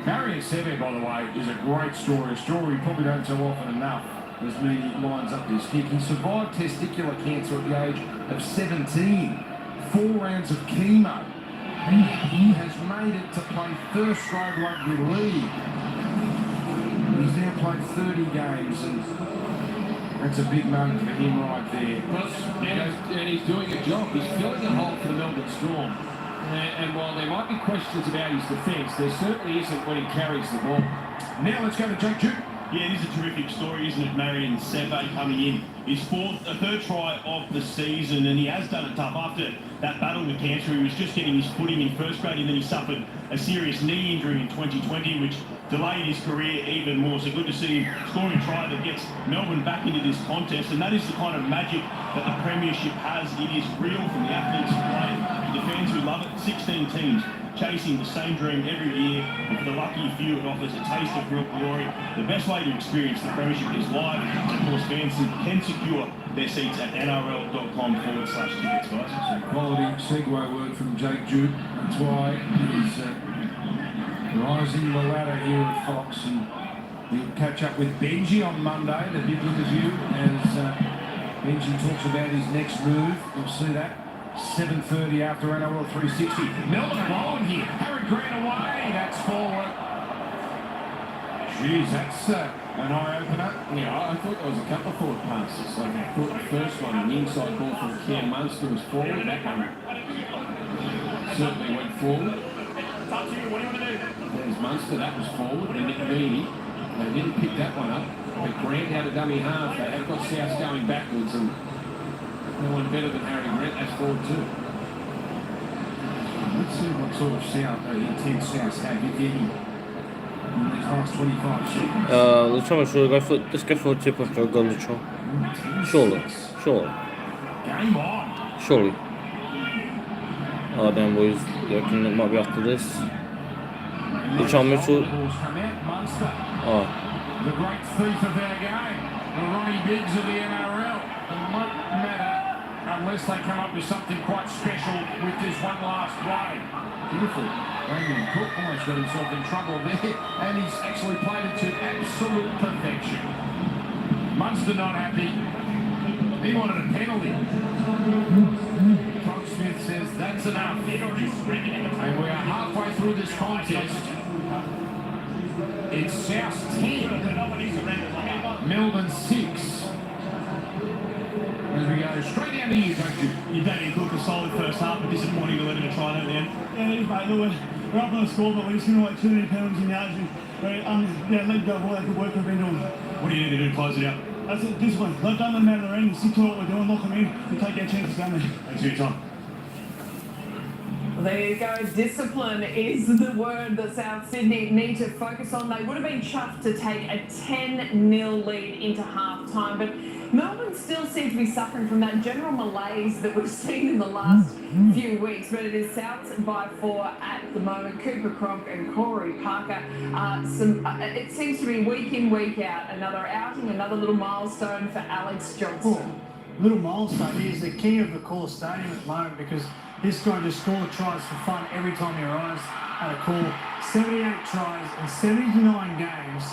Marion Seve, by the way, is a great story. A story we probably don't tell often enough as media lines up this kick. He survived testicular cancer at the age of 17. 4 rounds of chemo. And he has made it to play first grade rugby league. He's now played 30 games, and that's a big moment for him right there. Well, and he's doing a job. He's filling a hole for the Melbourne Storm. And while there might be questions about his defence, there certainly isn't when he carries the ball. Now let's go to Jake Duke. Yeah, it is a terrific story, isn't it? Marion Seve coming in. His third try of the season, and he has done it tough. After that battle with cancer, he was just getting his footing in first grade, and then he suffered a serious knee injury in 2020, which delayed his career even more. So good to see him scoring a try that gets Melbourne back into this contest, and that is the kind of magic that the Premiership has. It is real from the athletes who play, the fans who love it. 16 teams chasing the same dream every year, and for the lucky few it offers a taste of real glory. The best way to experience the Premiership is live, and of course fans can secure their seats at nrl.com/tickets, guys. So quality segue word from Jake Duke. That's why he's rising the ladder here at Fox, and he'll catch up with Benji on Monday, the big interview, as Benji talks about his next move. You'll see that 7:30 after NRL 360. Melbourne are rolling here. Harry Grant away. That's forward. Jeez, that's an eye-opener. Yeah, I thought there was a couple of forward passes. Like I thought the first one, the inside ball from Cam Munster was forward. That one certainly went forward. There's Munster, that was forward. And Nick Meaney, they didn't pick that one up. But Grant had a dummy half. They have got South going backwards, and no one better than Harry Grant as forward too. Let's see what sort of intent South have, if any, in these last 25 seconds. Luchon should let's go for a tip after a goal, Luchon. Surely. Game on. Surely. Oh damn, boys. You reckon it might be after this? Luchon Mitchell. Balls come out. Munster, Oh. the great thief of our game. The Ronnie Biggs of the NRL. It won't matter unless they come up with something quite special with this one last play. Beautiful. Damien Cook almost got himself in trouble there, and he's actually played it to absolute perfection. Munster not happy. He wanted a penalty. Tom Smith says that's enough. And we are halfway through this contest. It's South 10, Melbourne 6. As we go straight down to you, don't you? You Damien Cook a solid first half, but disappointing to let him try at the end. Yeah, it is, mate. Look, we're up on the score, but we're just going to too many penalties in the action. Let go of all that good work we've been doing. What do you need to do to close it out? That's it, discipline. Don't let them out of the ring. Stick to what we're doing. Lock them in and take our chances down there. Thanks for your time. There you go. Discipline is the word that South Sydney need to focus on. They would have been chuffed to take a 10-0 lead into half-time, but Melbourne still seem to be suffering from that general malaise that we've seen in the last few weeks. But it is South by 4 at the moment. Cooper Cronk and Corey Parker. It seems to be week in, week out. Another outing, another little milestone for Alex Johnson. Little milestone. He is the king of the Core Stadium at the moment because this guy just scored tries for fun every time he arrives at a call. 78 tries in 79 games.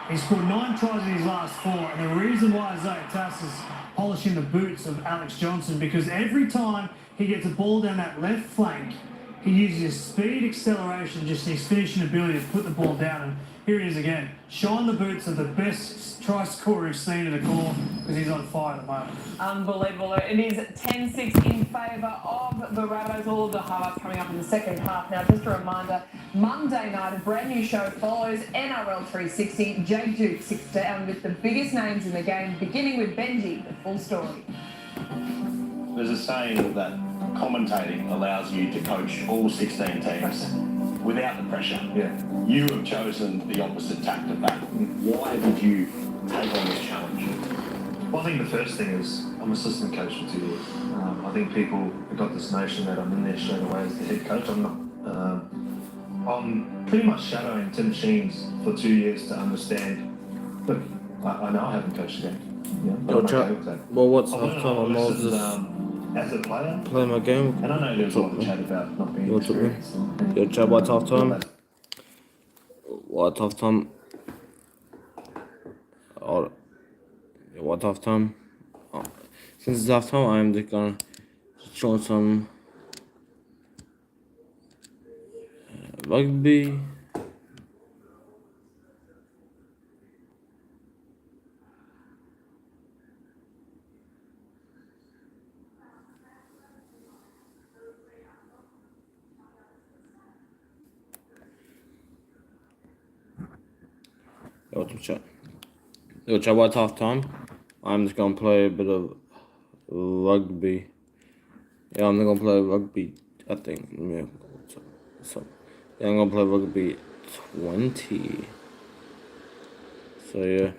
He scored 9 tries in his last 4. And the reason why Isaiah Tass is polishing the boots of Alex Johnson, because every time he gets a ball down that left flank, he uses his speed, acceleration, just his finishing ability to put the ball down. And here he is again. Shine the boots of the best try scorer we've seen in a core because he's on fire at the moment. Unbelievable. It is 10-6 in favour of the Rabbitohs. All of the highlights coming up in the second half. Now, just a reminder, Monday night, a brand new show follows NRL 360. Jay Duke sits down with the biggest names in the game, beginning with Benji, the full story. There's a saying that commentating allows you to coach all 16 teams without the pressure. Yeah. You have chosen the opposite tact of that. Why did you take on this challenge? Well, I think the first thing is I'm assistant coach for 2 years. I think people have got this notion that I'm in there straight away as the head coach. I'm not. I'm pretty much shadowing Tim Sheens for 2 years to understand. Look, I know I haven't coached the game. But I'm okay with that. Well, what's I've learned half a lot time? of I'm all lessons, just as a player. playing my game. And I know there's a lot of chat about not being What's up, man? experienced. Your chat, what's half time? What half time? Or what half time? Oh. Since it's half time, I'm just gonna show some rugby. Yo, chat, what's half time? I'm just gonna play a bit of rugby. Yeah, I'm gonna play rugby. I think. Yeah, yeah, I'm gonna play rugby 20. So yeah.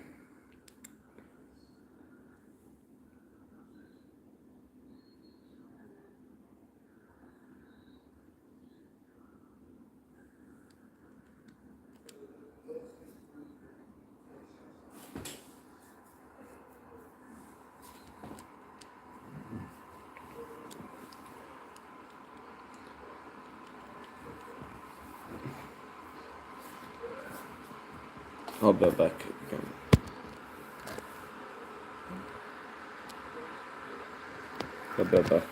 I'll be back again. I'll be back.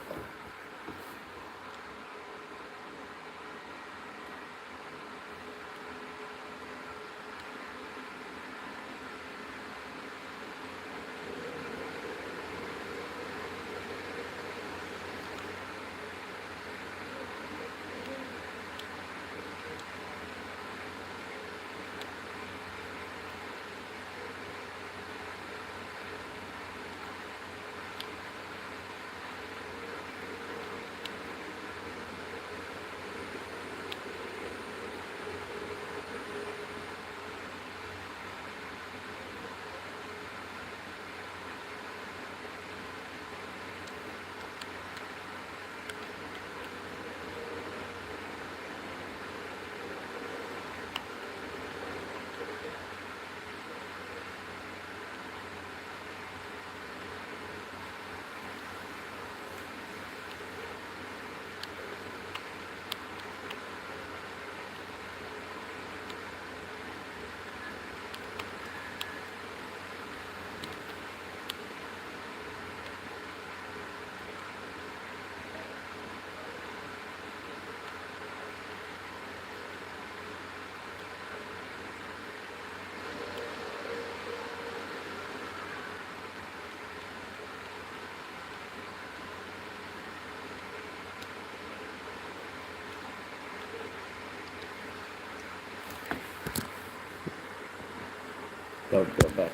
I'll be right back.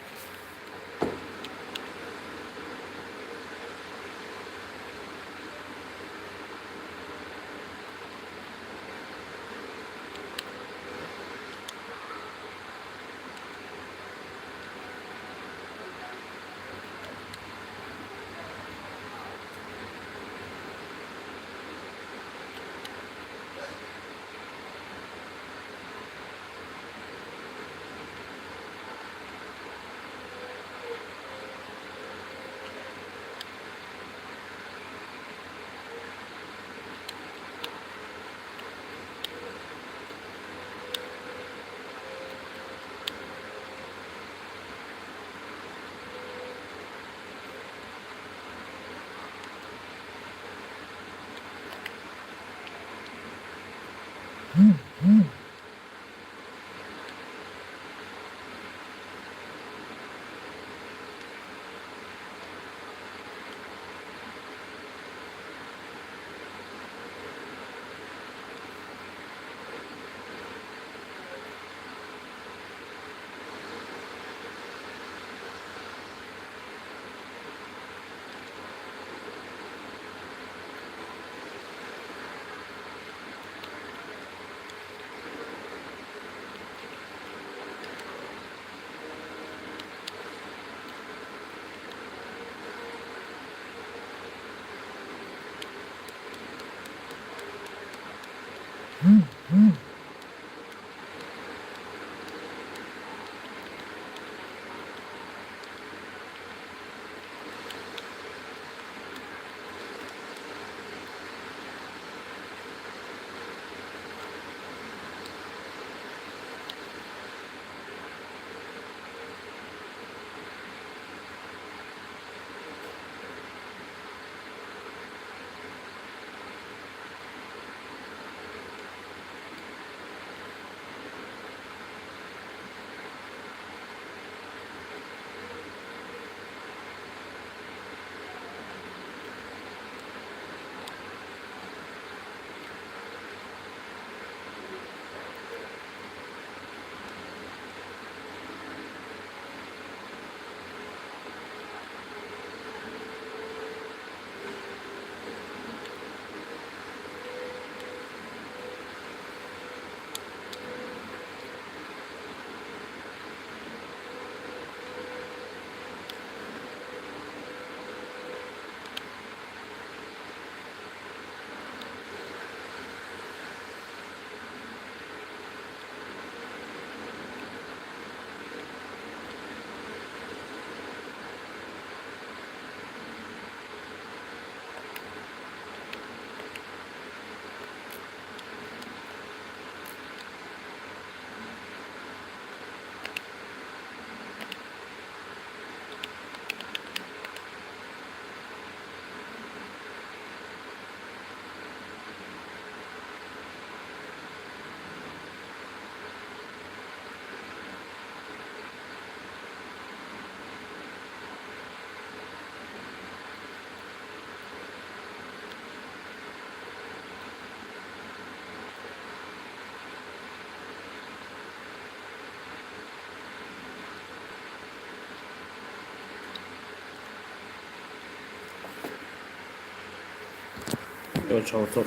Yo, Chow, what's up?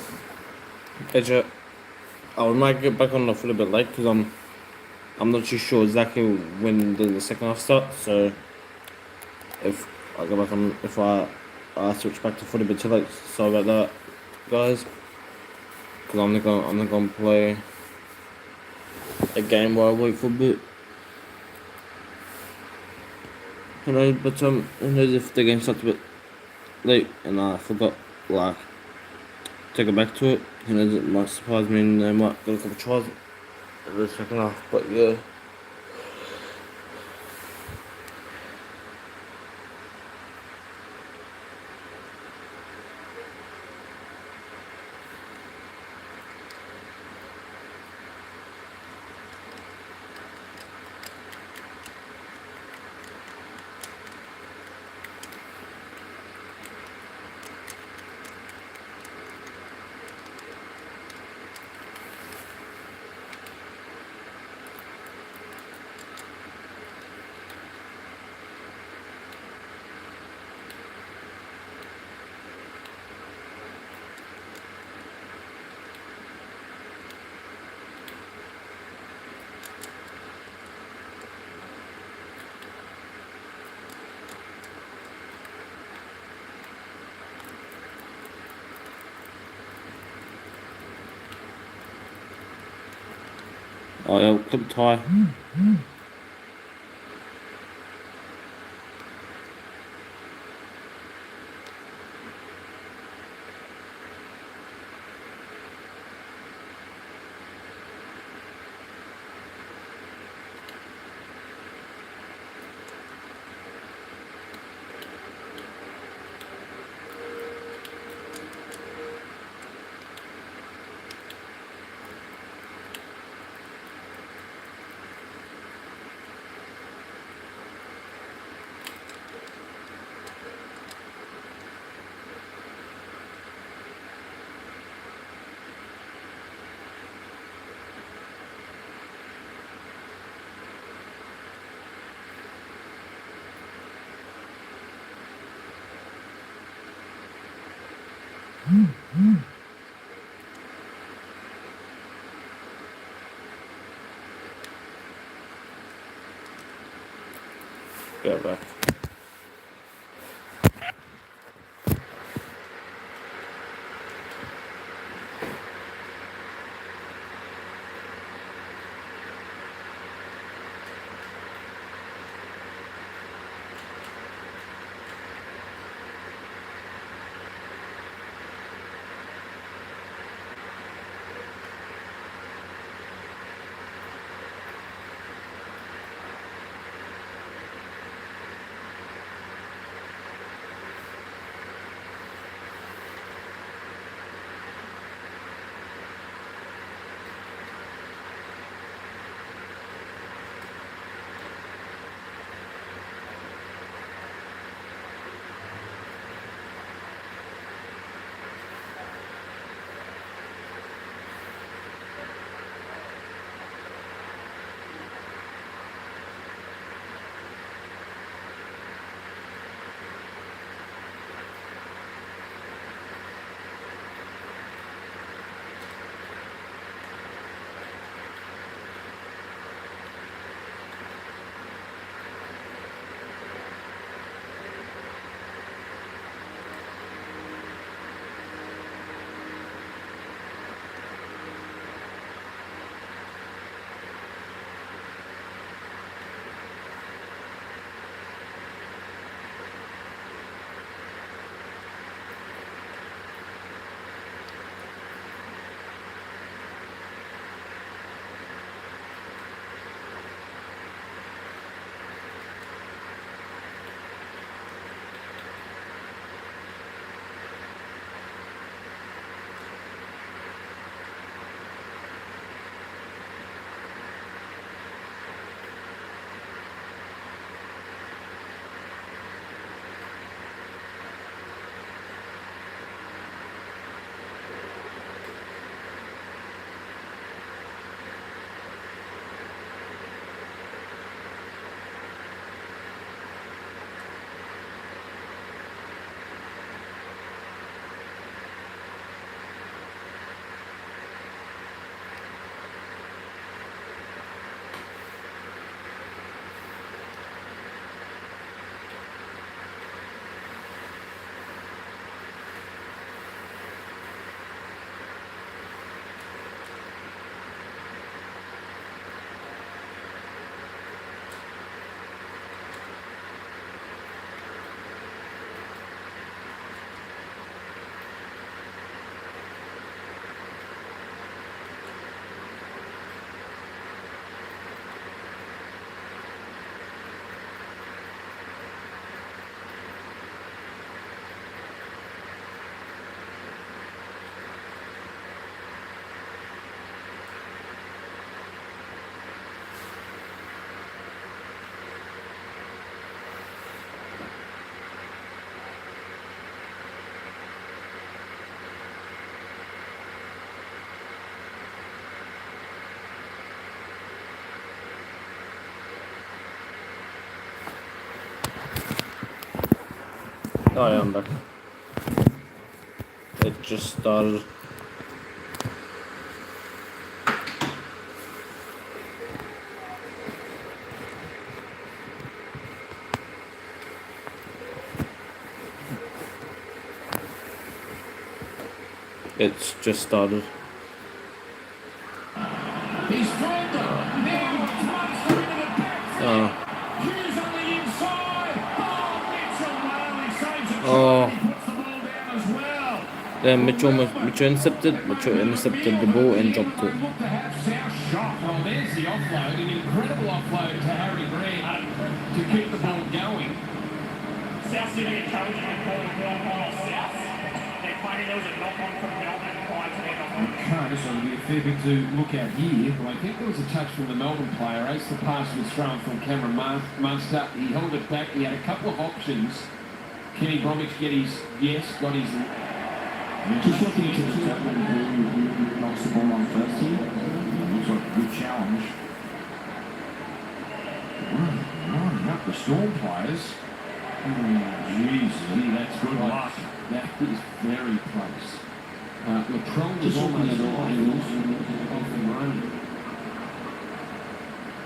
Hey, Chet. I might get back on the foot a bit late because I'm not too sure exactly when the second half starts. So if I go back on, if I switch back to foot a bit too late, sorry about that, guys. Because I'm not gonna play a game while I wait for a bit. You know, but who knows if the game starts a bit late and I forgot like to go back to it. You know, it might surprise me and they might get a couple tries at the second half. But yeah. Oh yeah, clip tie. Get back. Oh yeah, I'm back. It just started. It's just started. He's thrown them. Then Mitchell intercepted the ball and dropped it. Look to have South shot. Well, there's the offload, an incredible offload to Harry Grant to keep the ball going. South Sydney encouraging the ball on South. They're claiming there was a knock-on from Melbourne prior to their knock-on. Okay, this will be a fair bit to look at here, but I think there was a touch from the Melbourne player as the pass was thrown from Cameron Munster. He held it back. He had a couple of options. Kenny Bromwich got his... Just looking to the tackle who knocks the ball on first here. Looks like a good challenge. Lining up the Storm players. Jeez, that's good luck. That is very close. Latrell was Just almost looking at all angles. off the run.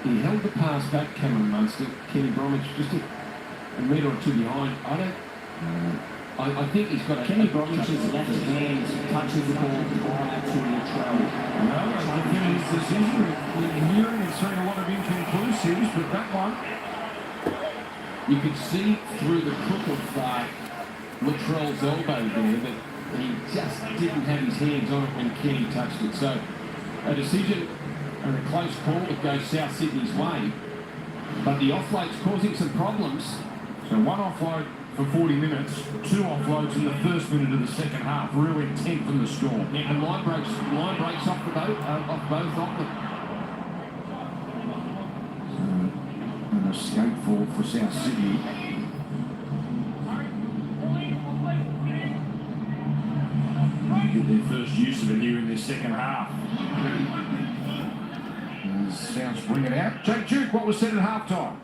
He held the pass back, Cameron Munster. Kenny Bromwich just a metre or two behind. I think he's got a... Kenny Bromwich's left hand touches the ball prior to Latrell. No, I think his decision, we're hearing and seeing a lot of inconclusives, but that one... You could see through the crook of Latrell's elbow there that he just didn't have his hands on it when Kenny touched it. So a decision and a close call that goes South Sydney's way. But the offload's causing some problems. So one offload for 40 minutes, two offloads in the first minute of the second half. Real intent from the Storm. Yeah, and line breaks off the boat, off both of them. An escape for South Sydney. Get their first use of it here in this second half. Souths bring it out. Jake Duke, what was said at halftime?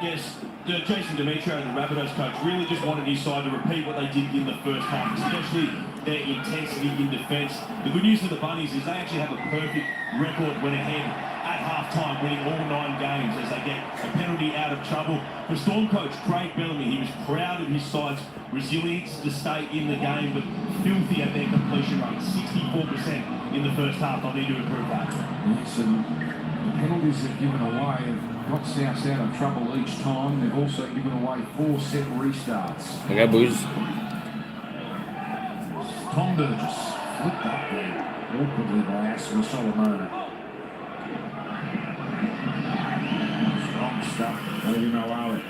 Yes, Jason Demetrio, the Rabbitohs coach, really just wanted his side to repeat what they did in the first half, especially their intensity in defence. The good news for the Bunnies is they actually have a perfect record when ahead at half-time, winning all 9 games as they get a penalty out of trouble. For Storm coach Craig Bellamy, he was proud of his side's resilience to stay in the game, but filthy at their completion rate, 64% in the first half. They'll need to improve that. Yes, and the penalties they've given away have got South out of trouble each time. They've also given away 4 set restarts. Okay, boys. Tom Burgess flipped up there awkwardly by Asma Solomona. Strong stuff. Let him know Alec.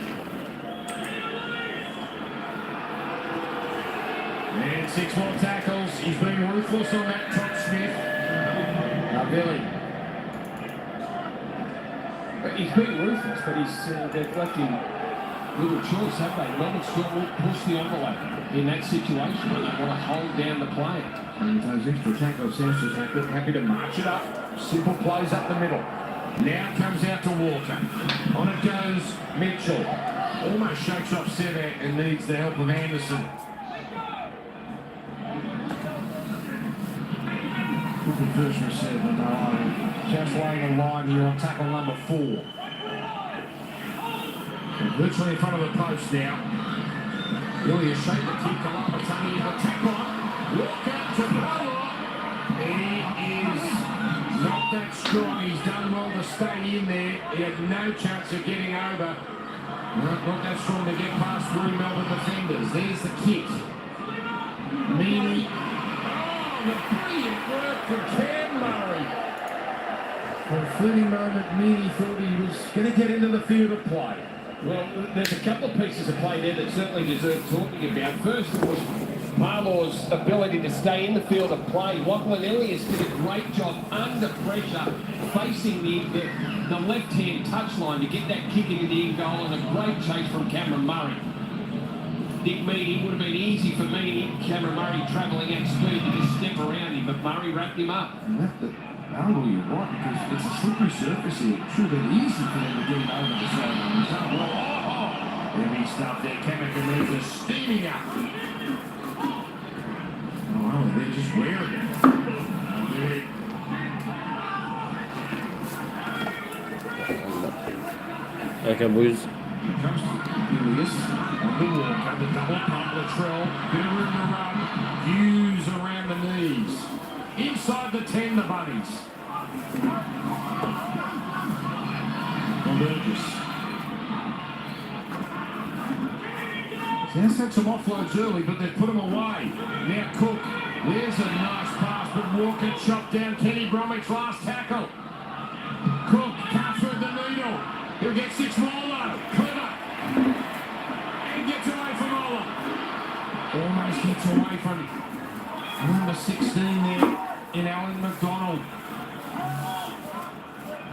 And 6 more tackles. He's been ruthless on that Todd Smith. Now Billy. He's been ruthless, but they've left him little choice, have they? Melbourne still will push the envelope in that situation when they want to hold down the play. And those extra tackles, South is happy to march it up. Simple plays up the middle. Now comes out to Walker. On it goes Mitchell. Almost shakes off Sevet and needs the help of Anderson. Looking first for Sevet, no. Just laying a line here on tackle number 4. Virtually in front of the post now. Really a shape to keep Kalamatani in the tackle. Walk out to Butler. He is not that strong. He's done well to stay in there. He had no chance of getting over. Not that strong to get past 3 Melbourne defenders. There's the kick. Meany. Oh, the brilliant work from Cam Murray. For a fleeting moment, Meany thought he was going to get into the field of play. Well, there's a couple of pieces of play there that certainly deserve talking about. First was Marlaw's ability to stay in the field of play. Lachlan Elliott did a great job under pressure, facing the left-hand touchline to get that kick into the end goal, and a great chase from Cameron Murray. Dick Meany would have been easy for Meany. Cameron Murray travelling at speed to just step around him, but Murray wrapped him up. Arnold, you're right, because it's a slippery surface here. It should have been easy for them to get him over the sideline. Heavy stuff there. Kamikaze is steaming up. Oh, they're just wearing it. Okay, boys. Here comes Julius on the walk, the double pump, Latrell, bit of room to run, Hughes around the knees. Inside the 10, the Bunnies. Burgess. South's had some offloads early, but they've put them away. Now Cook There's a nice pass, but Walker chopped down Kenny Bromwich's last tackle. Cook can't thread the needle. He'll get 6 more though. Clever. And gets away from Ola. Almost gets away from number 16 there in Alan McDonald.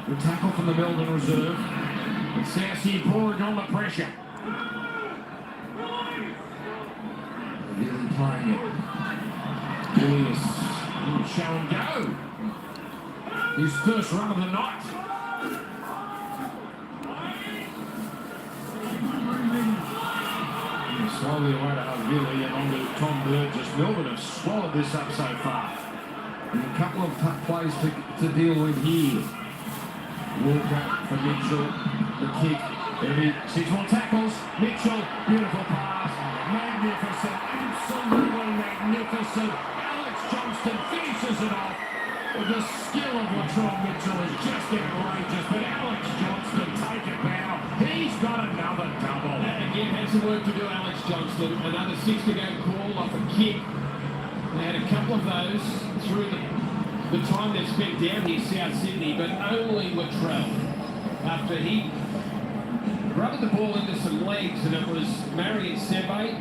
The tackle from the Melbourne reserve. And Southsea pouring on the pressure. Really playing it. Julius, show and go. His first run of the night. And slowly away to Havili and on to Tom Burgess. Melbourne have swallowed this up so far. And a couple of tough plays to deal with here. Walker for Mitchell, the kick. There'll be 6 more tackles. Mitchell, beautiful pass. Magnificent, absolutely magnificent. Alex Johnston finishes it off. The skill of Latrell Mitchell is just outrageous, but Alex Johnston, take it now. He's got another double. And again, had some work to do, Alex Johnston. Another 6 to go call off a kick. They had a couple of those through the time they've spent down here, South Sydney, but only Latrell. After he rubbed the ball into some legs, and it was Marion Sebe.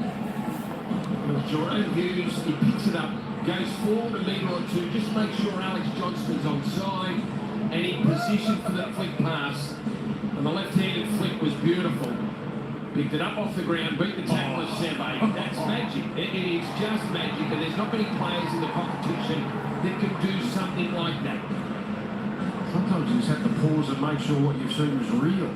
Jerome Hughes, he picks it up, goes forward a metre or two, just make sure Alex Johnston's onside, and in position for that flick pass. And the left-handed flick was beautiful. Picked it up off the ground, beat the tackle of Sebe. That's magic. It is just magic, and there's not many players in the competition that can do something like that. Sometimes you just have to pause and make sure what you've seen is real.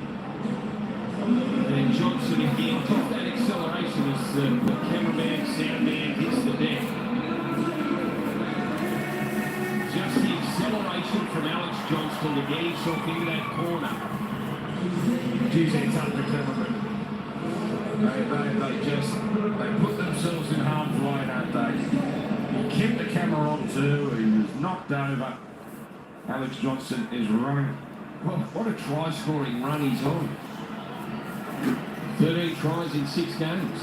And Johnson again, just that acceleration as the cameraman, sound man hits the deck. Just the acceleration from Alex Johnston to get himself into that corner. Geez, it's up the cameraman. They put themselves in harm's way, don't they? He kept the camera on too, he was knocked over. Alex Johnston is running. Well, what a try-scoring run he's on. 13 tries in 6 games.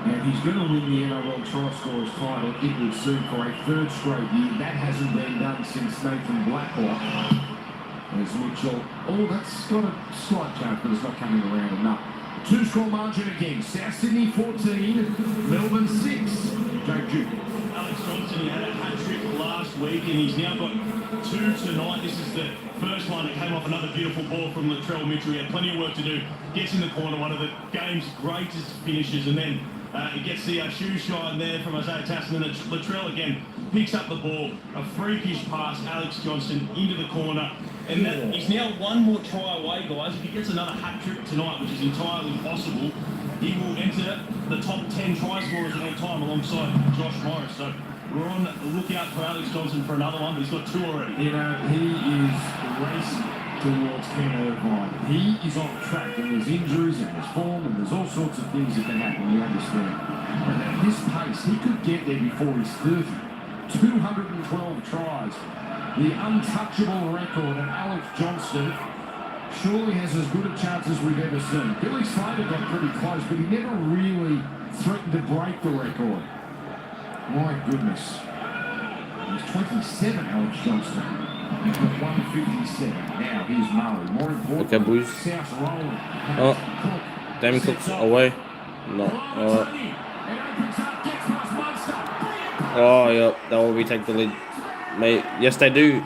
And he's going to win the NRL try scorers title, it would seem, for a 3rd straight year. That hasn't been done since Nathan Blacklock. There's Mitchell. Oh, that's got a slight chance, but it's not coming around enough. 2-score margin again. South Sydney 14, Melbourne 6. Jake Duke. Alex Johnston, he had a hat-trick last week and he's now got 2 tonight. This is the first one that came off another beautiful ball from Latrell Mitchell. He had plenty of work to do. Gets in the corner, one of the game's greatest finishes, and then he gets the shoe shine there from Isaiah Tasman, and Latrell again picks up the ball. A freakish pass, Alex Johnston into the corner. And that, he's now 1 more try away, guys. If he gets another hat-trick tonight, which is entirely possible, he will enter the top 10 try scorers of all time alongside Josh Morris. So we're on the lookout for Alex Johnston for another one, but he's got 2 already. You know, he is racing towards Ken Irvine. He is on track, and there's injuries and there's form and there's all sorts of things that can happen, you understand. But at this pace, he could get there before he's 30. 212 tries. The untouchable record, and Alex Johnston surely has as good a chance as we've ever seen. Billy Slater got pretty close, but he never really threatened to break the record. My goodness. He's 27, Alex Johnston. He's got 157. Now, here's Murray. More important, Okay, boys. South rolling. Oh, Damon Cook's away. No. Oh, yeah, that will be take the lead. Mate, yes, they do.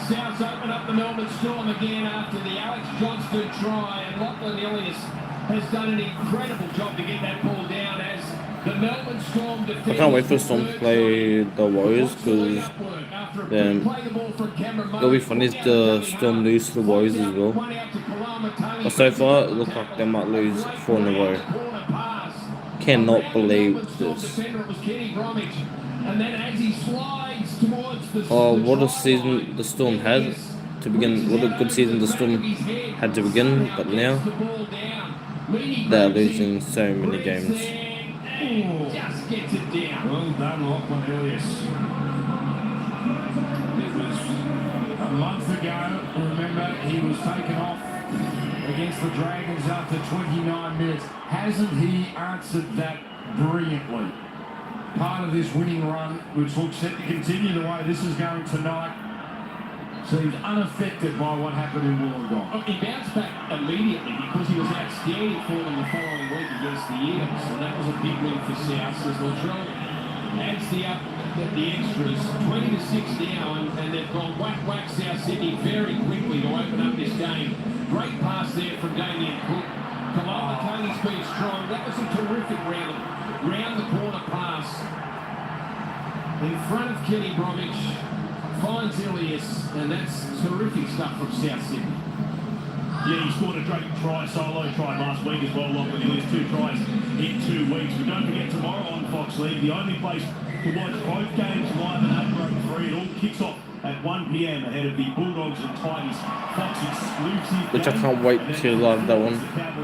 Souths open up the Melbourne Storm again after the Alex Johnston try, and Lachlan Ilias has done an incredible job to get that ball down as the Melbourne Storm defends. I can't wait for Storm to play the Warriors, because then it'll be funny if the Storm lose to the Warriors as well. But so far, it looks like they might lose 4 in a row. Cannot believe this. Oh, what a season the Storm had to begin. What a good season the Storm had to begin, but now they're losing so many games. Just gets it down. Well done, Lachlan Ilias. ago, remember, he was taken off against the Dragons after 29 minutes. Hasn't he answered that brilliantly? Part of this winning run, which looks set to continue the way this is going tonight, seems unaffected by what happened in Wollongong. He bounced back immediately because he was outstanding for them the following week against the Eagles, and that was a big win for South as Latrell adds the extras, 20-6 now, and they've gone whack South Sydney very quickly to open up this game. Great pass there from Damien Cook. Kalama Tony's been strong. That was a terrific round the corner pass in front of Kenny Bromwich. Finds Ilias, and that's terrific stuff from South Sydney. Yeah, he scored a great solo try last week as well, along with Ilias, 2 tries in 2 weeks. But don't forget, tomorrow on Fox League, the only place to watch both games live and 8-3. It all kicks off at 1 p.m. ahead of the Bulldogs and Titans Fox exclusive. Which I can't wait to love that one.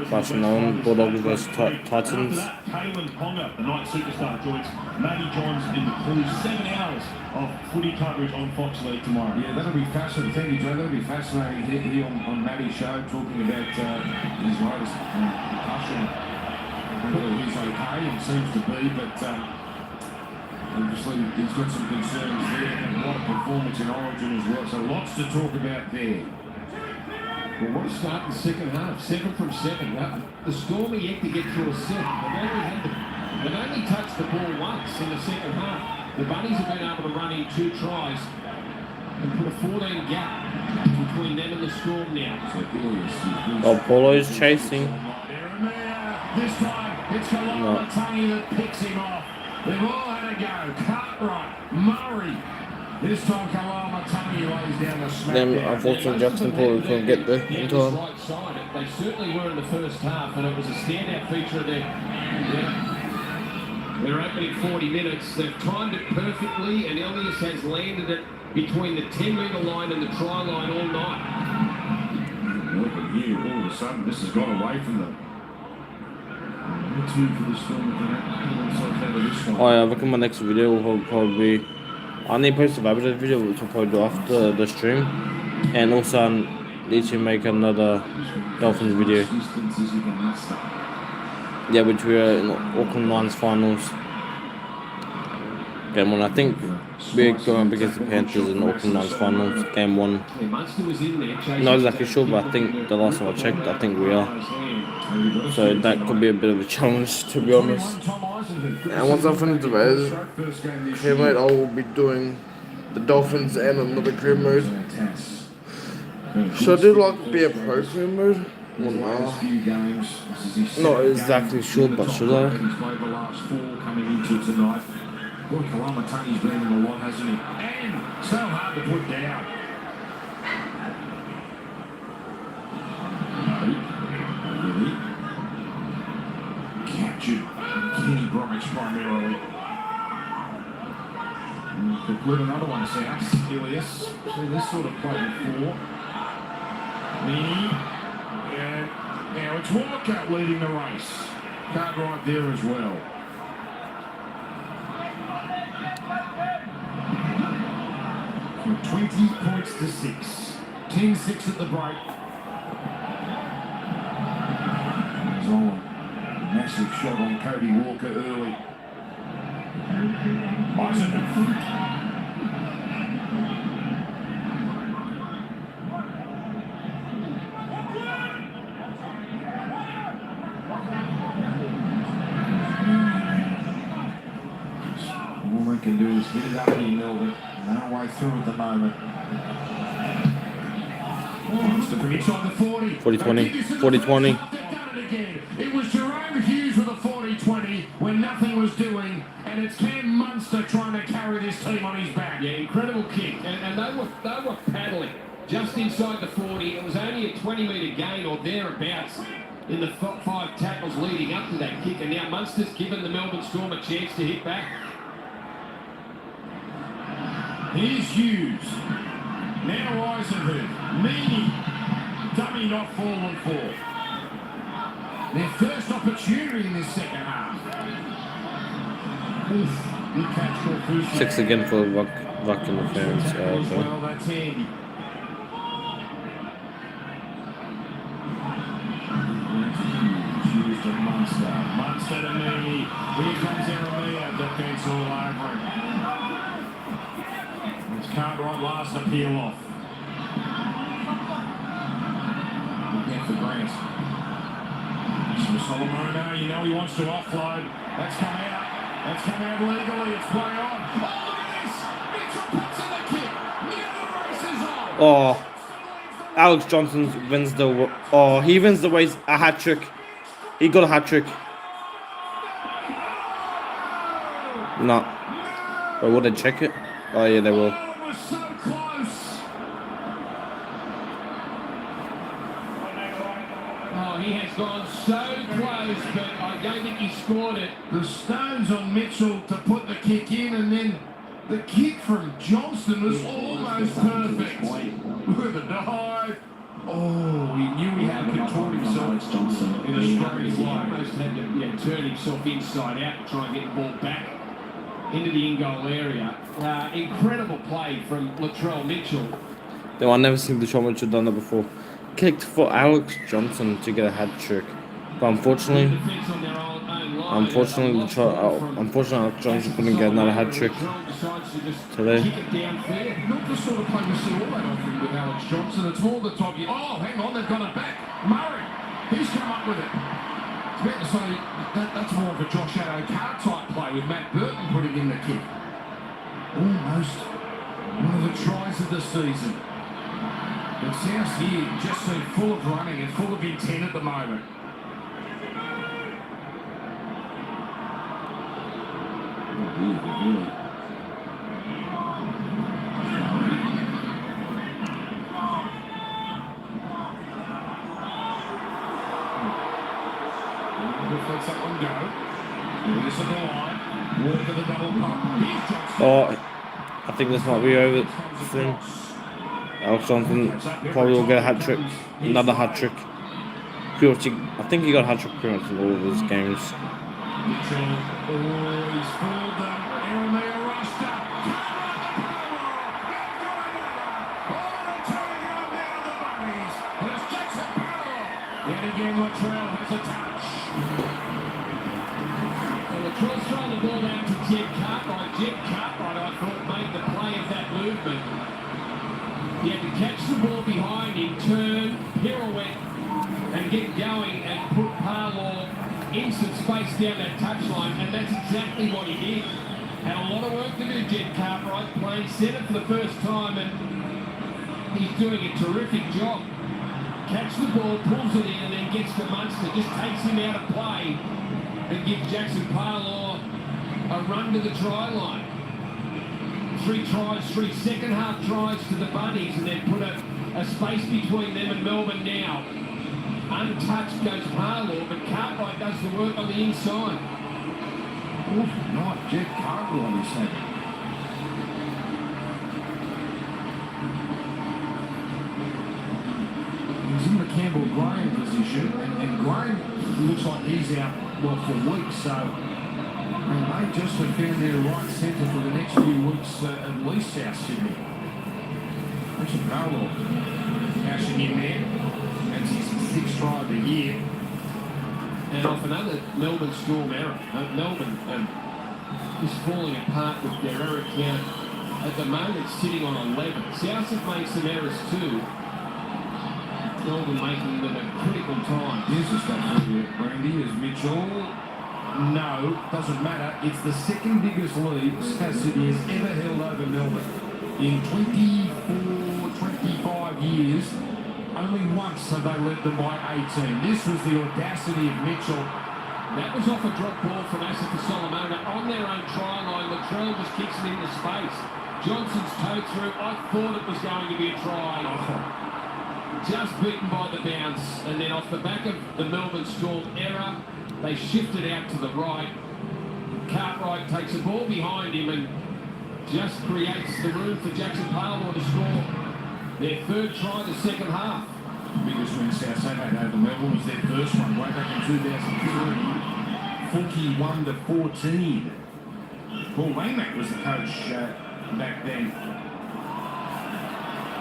Barcelona, Bulldogs vs Titans. Kalen Ponga, the night superstar, joins Matty Johns in the crew. 7 hours of footy coverage on Fox League tomorrow. Yeah, that'll be fascinating. Thank you, Joe. That'll be fascinating here on Matty's show, talking about his latest concussion. Whether he's okay and seems to be, but obviously he's got some concerns there, and what a performance in Origin as well. So lots to talk about there. Well, what a start in the second half. 7 from 7. The Storm are yet to get through a set. They've only touched the ball once in the second half. The Bunnies have been able to run in 2 tries and put a 14 gap between them and the Storm now. Oh, Polo's chasing. This time it's Kalama Tunny that picks him off. They've all had a go. Cartwright, Murray. This time Kalama Tunny lays down the smack. Then unfortunately Jackson Polo couldn't get there in time. Right side. They certainly were in the first half, and it was a standout feature of their opening 40 minutes. They've timed it perfectly, and Elias has landed it between the 10-metre line and the try line all night. Look at here, all of a sudden this has got away from them. Oh yeah, look at my next video will probably be, I need to post a Rabbitohs video which I'll probably do after the stream, and also I need to make another Dolphins video. Yeah, which we are in Auckland Lions finals. Game 1, I think we're going up against the Panthers in the Auckland Lions finals, game 1. Not exactly sure, but I think the last time I checked, I think we are. So that could be a bit of a challenge, to be honest. And once I finish the Rays career mode, I will be doing the Dolphins and another career mode. Should I do like be a pro career mode? Well, not exactly sure, but should I? Boy, Kalama Tunny's been in a lot, hasn't he? And so hard to put down. Captured Kenny Bromwich primarily. Could put another one, South. Ilias. See this sort of play before. Meany. And now it's Walker leading the race. Cartwright there as well. 20 points to 6. 10-6 at the break. Zolan. Massive shot on Cody Walker early. All they can do is hit it up here, Melbourne. No way through at the moment. Inside the 40. 40-20. 40-20. It was Jerome Hughes with a 40-20 when nothing was doing, and it's Cam Munster trying to carry this team on his back. Yeah, incredible kick, and they were paddling just inside the 40. It was only a 20-metre gain or thereabouts in the 5 tackles leading up to that kick, and now Munster's given the Melbourne Storm a chance to hit back. Here's Hughes. Now Eisenberg. Meany. Dummy not fallen for. Their first opportunity in this second half. Oof. Good catch for Fushi. 6 again for Ruck interference. Well, that's handy. instead of me. Here comes Eremia, defence all over him. It's Cartwright last to peel off. Looking for Grant. So Solomona, you know he wants to offload. That's come out. That's come out legally. It's play on. Oh, look at this! Mitchell puts in the kick. Now the race is on. Oh, Alex Johnson wins the. Oh, he wins the race. A hat trick. He got a hat trick. No. Wait, will they check it? Oh yeah, they will. Oh, it was so close. Oh, he has gone so close, but I don't think he scored it. The stones on Mitchell to put the kick in, and then the kick from Johnston was almost perfect. Look at the dive. Oh, he knew he had to contort himself in a strange He way. almost had to turn himself inside out to try and get the ball back into the in-goal area. Incredible play from Latrell Mitchell. No, I've never seen the Latrell Mitchell done that before. Kicked for Alex Johnson to get a hat trick, but unfortunately, Defence on their own line. unfortunately, Alex Johnson couldn't get another hat trick today. Kick it downfield. Not the sort of play we see all that often with Alex Johnson. It's more the top. Oh, hang on, they've got it back. Murray, he's come up with it. It's better to say that's more of a Josh Addo-Carr type play with Matt Burton putting in the kick. Almost one of the tries of the season. But South here just seem full of running and full of intent at the moment. Really. Let's that one go. Lewis on the line. Walk to the double pump. Here's Johnson. Oh, I think this might be over soon. Alex Johnson probably will get a hat trick, another hat trick. I think he got a hat trick pretty much in all of his games. Mitchell, he's fooled them. Eremia rushed up. Yet again, Latrell has a touch. Well, Latrell's throwing the ball out to Jed Cartwright. Jed Cartwright, I thought, made the play of that movement. He had to catch the ball behind him, turn, pirouette, and get going and put Parlaw instant space down that touchline, and that's exactly what he did. Had a lot of work to do, Jed Cartwright, playing centre for the first time, and he's doing a terrific job. Catch the ball, pulls it in, and then gets to Munster, just takes him out of play, and gives Jackson Parlaw a run to the try line. 3 tries, 3 second half tries to the Bunnies, and then put a space between them and Melbourne now. Untouched goes Parlaw, but Cartwright does the work on the inside. Not Jed Cartwright on his head. He's in the Campbell Graham position, and Graham looks like he's out for weeks, so they may just have found their right centre for the next few weeks, at least South Sydney. That's a Parlaw cashing in there. That's his 6th try of the year. And off another Melbourne Storm error. Melbourne is falling apart with their error count. At the moment, sitting on 11. South have made some errors too. Melbourne making them at critical time. Here's the stuff for you, Brandy, is Mitchell. No, doesn't matter. It's the second biggest lead South Sydney has ever held over Melbourne. In 24, 25 years, only once have they led them by 18. This was the audacity of Mitchell. That was off a drop ball from Asif Solomona on their own try line. Latrell just kicks it into space. Johnson's toe through. I thought it was going to be a try. Just beaten by the bounce. And then off the back of the Melbourne Storm error, they shifted out to the right. Cartwright takes the ball behind him and just creates the room for Jackson Parlaw to score their 3rd try of the second half. The biggest win South Saturday over Melbourne was their first one way back in 2003, 41-14. Paul Waymack was the coach back then.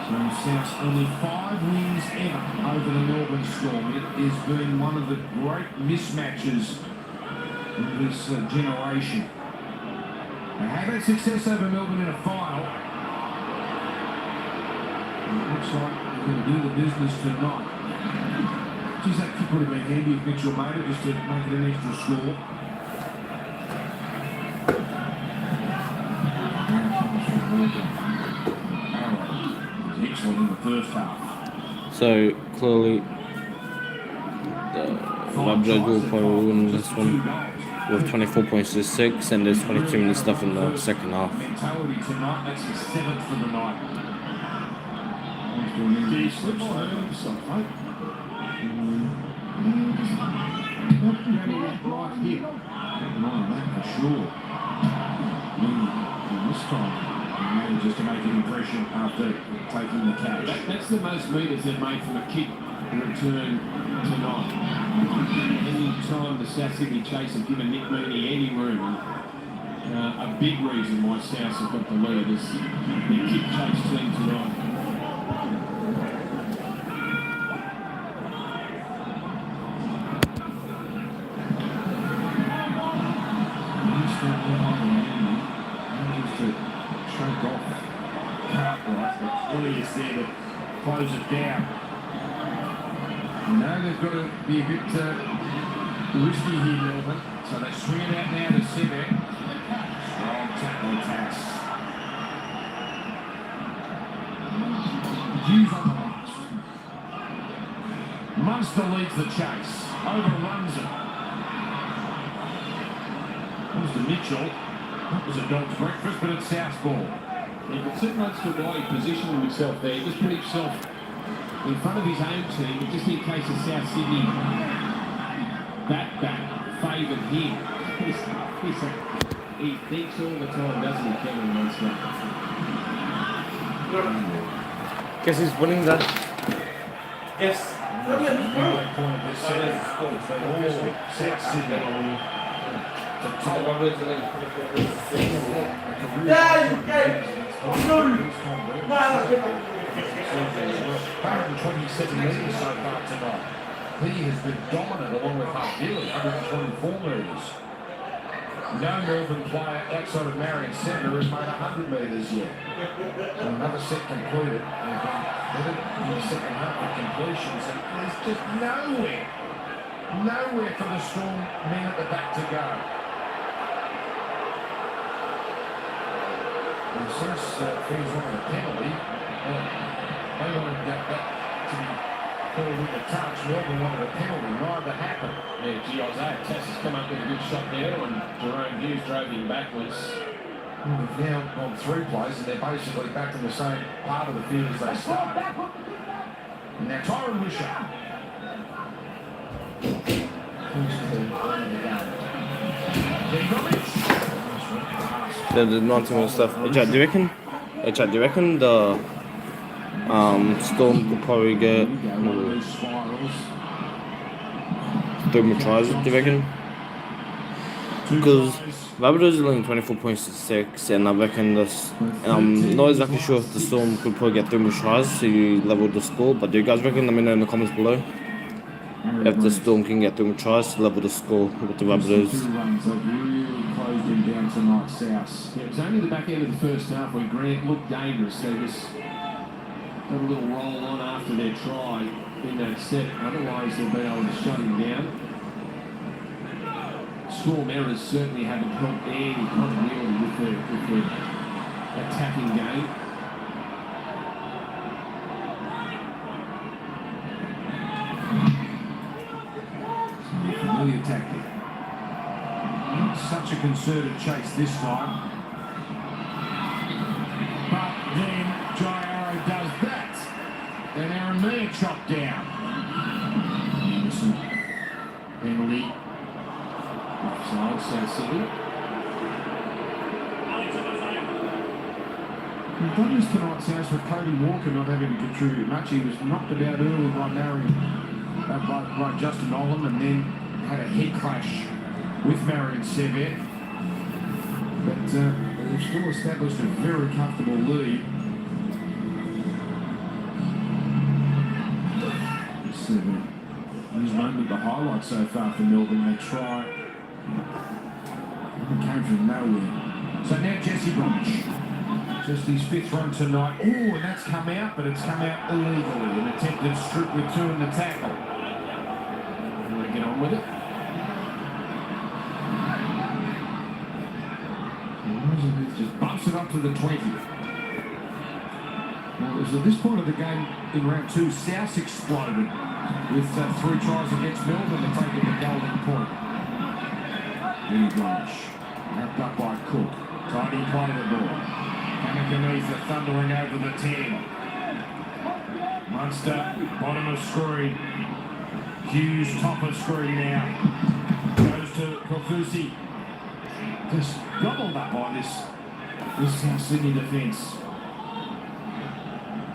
So South's only 5 wins ever over the Melbourne Storm. It has been one of the great mismatches in this generation. They have had success over Melbourne in a final. And it looks like they're going to do the business tonight. Geez, that kick would have been handy if Mitchell made it, just to make it an extra score. Excellent in the first half. So clearly, the Rabbitohs will probably win this one with 24 points to 6, and there's 22 minutes left in the second half. Mentality tonight, that's the 7th for the night. He slips on himself, mate. Right here. No, that for sure. This time, he manages to make an impression after taking the catch. That's the most metres they've made from a kick return tonight. Any time the South Sydney Chase have given Nick Mooney any room, a big reason why South have got the lead is the kick chase team tonight. Is there to close it down. No, they've got to be a bit risky here, Melbourne. So they swing it out now to Seve. Strong tackle pass. Hughes on the last. Munster leads the chase. Overruns it. Comes to Mitchell. That was a dog's breakfast, but it's South's ball. He can sit much to why he positioned himself there. He just put himself in front of his own team, just in case the South Sydney back favoured him. He thinks all the time, doesn't he, Kevin Munster? Guess he's winning that. Yes. South Sydney. Metres so far tonight. He has been dominant along with Harvey, 124 metres. No Melbourne player outside of Marion Centre has made 100 metres yet. And another set completed. They've been better in the second half of completions, and there's just nowhere for the Storm men at the back to go. And since Fees wanted a penalty, they wanted that to be called with a touch. Melbourne wanted a penalty. Neither happened. Yeah, gee, Isaiah Tass has come up with a good shot there, and Jerome Hughes drove him backwards. We've now gone 3 plays, and they're basically back in the same part of the field as they started. And now Tyron Wisher. There's not too much stuff. Do you reckon the Storm could probably get 3 more tries, do you reckon? Because Rabbitohs is only 24 points to 6, and I reckon this. I'm not exactly sure if the Storm could probably get 3 more tries to level the score, but do you guys reckon? Let me know in the comments below if the Storm can get 3 more tries to level the score with the Rabbitohs. Down tonight, South. Yeah, it was only the back end of the first half where Grant looked dangerous. They just got a little roll on after their try in that set. Otherwise, they'll be able to shut him down. Storm errors certainly haven't helped any continuity with their attacking game. Familiar tactic. Not such a concerted chase this time. But then Jai Arrow does that. And Aaron Meir chopped down. Anderson. Penalty. Offside, South Sydney. We've done this tonight's house with Cody Walker not having to contribute much. He was knocked about early by Justin Olam, and then had a head clash with Marion Sevier. But they've still established a very comfortable lead. His moment, the highlight so far for Melbourne. They try from nowhere. So now Jesse Bromwich. Just his 5th run tonight. Oh, and that's come out, but it's come out illegally. An attempted strip with 2 in the tackle. You want to get on with it? Elizabeth just bumps it up to the 20. Well, it was at this point of the game in round 2, South exploded with 3 tries against Melbourne to take it the golden point. Vinny Blanche, wrapped up by Cook. Tidy play the ball. Kamikaze thundering over the 10. Munster, bottom of screen. Hughes, top of screen now. Goes to Kofusi. Just gobbled up by this South Sydney defence.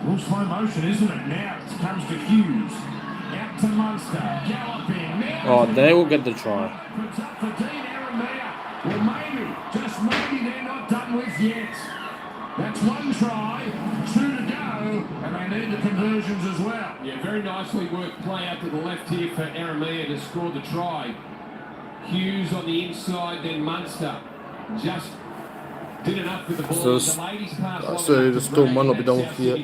All slow motion, isn't it? Now it comes to Hughes. Out to Munster. Galloping. Now Oh, they will get the try. puts up for Dean Aramea. Well, maybe, just maybe they're not done with yet. That's 1 try, 2 to go, and they need the conversions as well. Yeah, very nicely worked play out to the left here for Aramea to score the try. Hughes on the inside, then Munster just did enough with the ball. So, The ladies pass so the Storm might not be done with yet.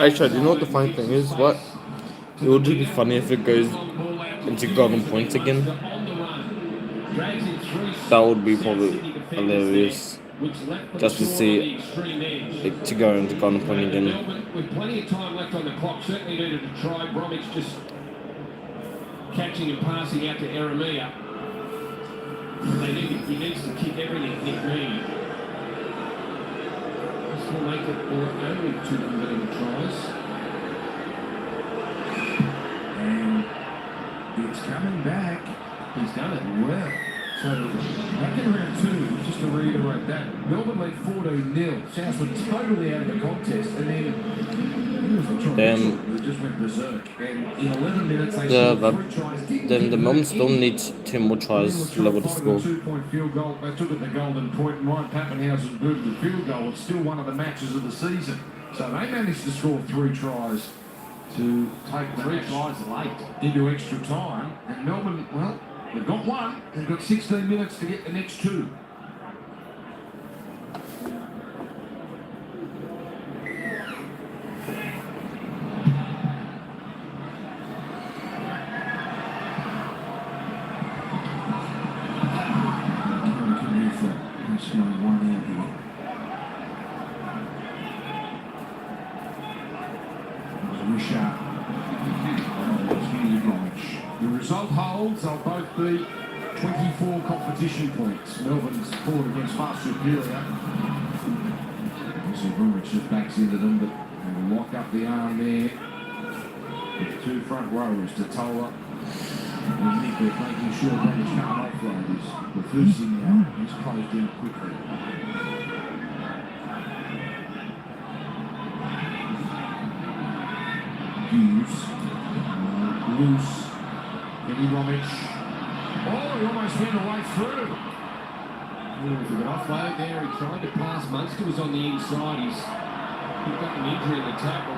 Actually, you know what the funny thing is? What? It would be funny if it goes into golden points again. That would be probably hilarious. Just to see it to go into golden point again. With plenty of time left on the clock, certainly needed to try. Bromwich just catching and passing out to Aramea. He needs to kick everything Nick Mead. This will make it only 2 converted tries. And it's coming back. He's done it well. So, back in round 2, just to reiterate that, Melbourne lead 14-0. South were totally out of the contest, and then they just went berserk. And in 11 minutes, they scored 3 tries. Then the Melbourne still needs 2 more tries to level the score. A 2-point field goal. They took it the golden point, and Ryan Pappenhausen booted the field goal. It's still one of the matches of the season. So they managed to score 3 tries to take the 3 tries late into extra time. And Melbourne, well, they've got 1. They've got 16 minutes to get the next 2. The result holds, they'll both be 24 competition points. Melbourne's scored against far superior. Obviously, Bromwich just backs into them, but they will lock up the arm there. With 2 front rows, Totola and Nick making sure Bromwich can't offload this. The Fusi now, he's closed in quickly. Hughes, loose. Vinny Bromwich. Oh, he almost went away through. With an offload there, he tried to pass. Munster was on the inside. He's picked up an injury in the tackle.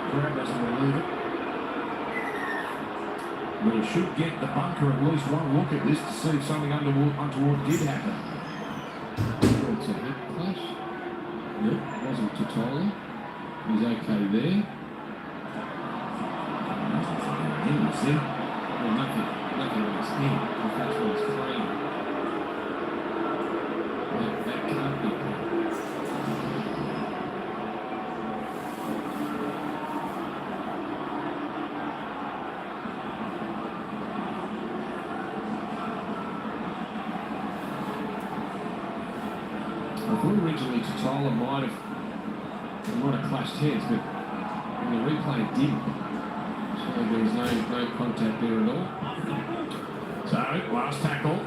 Graham doesn't believe it. We should get the bunker at least 1 look at this to see if something untoward did happen. It's a head clash. Yep, wasn't Totola. He's okay there. Well, nothing on his head. If that's what he's claiming. That can't be. I thought originally Totola might have clashed heads, but in the replay it didn't. So there was no contact there at all. So, last tackle.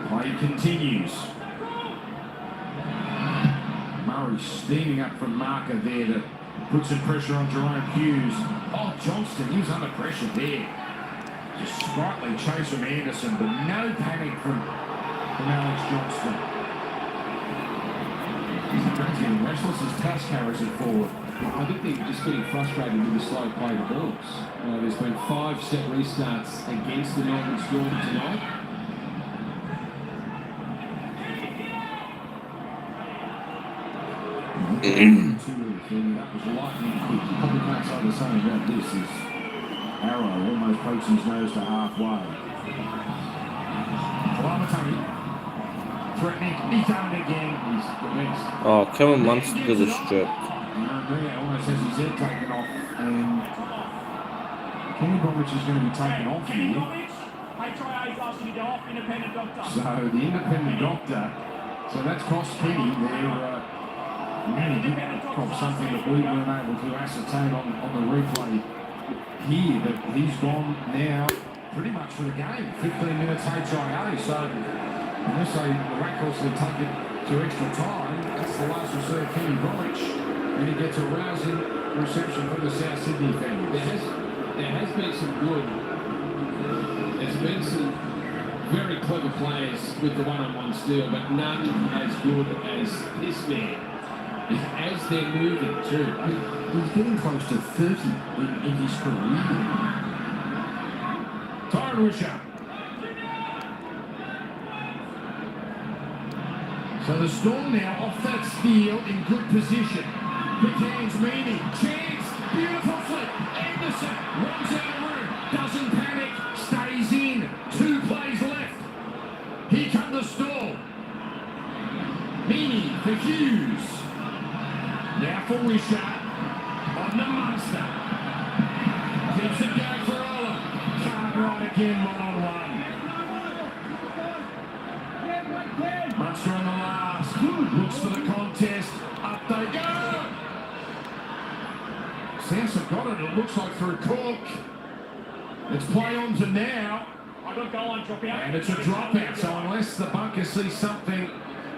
Play continues. Murray steaming up from marker there to put some pressure on Jerome Hughes. Oh, Johnston, he was under pressure there. Just sprightly chase from Anderson, but no panic from Alex Johnston. He's getting restless as pass carries it forward. I think they're just getting frustrated with the slow play of the balls. There's been 5 set restarts against the Melbourne Storm tonight. That was lightning quick. You probably can't say the same about this. Is Arrow almost pokes his nose to halfway. Rabbitohs threatening. He's done it again. He's commenced. Oh, Kevin Munster did a strip. Almost has his head taken off, and Kenny Bromwich is going to be taken off here. HIA's asking you to go off, independent doctor. So the independent doctor, so that's cost Kenny. They're really did from something that we weren't able to ascertain on the replay here, but he's gone now pretty much for the game. 15 minutes HIA, so unless they miraculously take it to extra time, that's the last we see of Kenny Bromwich, and he gets a rousing reception from the South Sydney fans. There has been some good. There's been some very clever players with the one-on-one steal, but none as good as this man. As they're moving too. He's getting close to 30 in his career. Tyron Wisher. So the Storm now off that steal in good position. Quick hands, Meany. Chance. Beautiful flip. Anderson runs out of room. Doesn't panic. Stays in. 2 plays left. Here come the Storm. Meany for Hughes. Now for Wisher. On the Munster. Keeps it going for Olam. Can't run again, 1-on-1. Munster on the last. Looks for the contest. Up they go. South have got it. It looks like through Cook. It's play on to now. I got goal line drop out. And it's a dropout. So unless the bunker sees something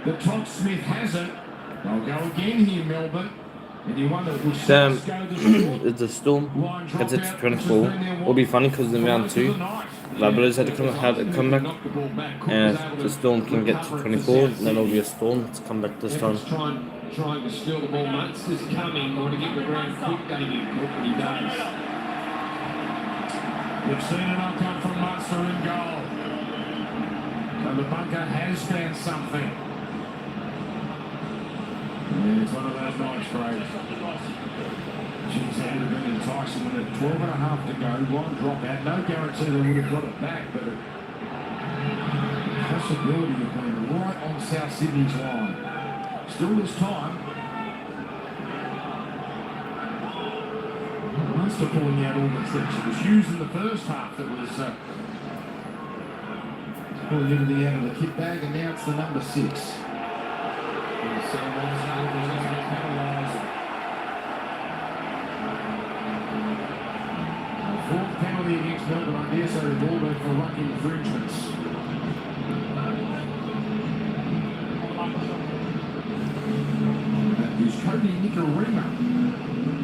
that Todd Smith hasn't, they'll go again here, Melbourne. And you wonder, will Damn, Souths go the Storm? it's a Storm. It's at 24. It'll be funny because in round 2, Rabbitohs had to come back, and if the Storm can get to 24, then it'll be a Storm to come back this time. Trying to steal the ball. Munster's coming. Want to get the ground quick, David Cook, and he does. We've seen an outcome from Munster in goal. So the bunker has found something. Yeah, it's one of those nights, Craig. Jeez, that would have been enticing with 12 and a half to go. One drop out. No guarantee they would have got it back, but a possibility of being right on South Sydney's line. Still this time. Munster pulling out all the tricks. It was Hughes in the first half that was pulling into the end of the kit bag, and now it's the number 6. Fourth penalty against Melbourne, I dare say they've all been for ruck infringements. That is Cody Nicarima.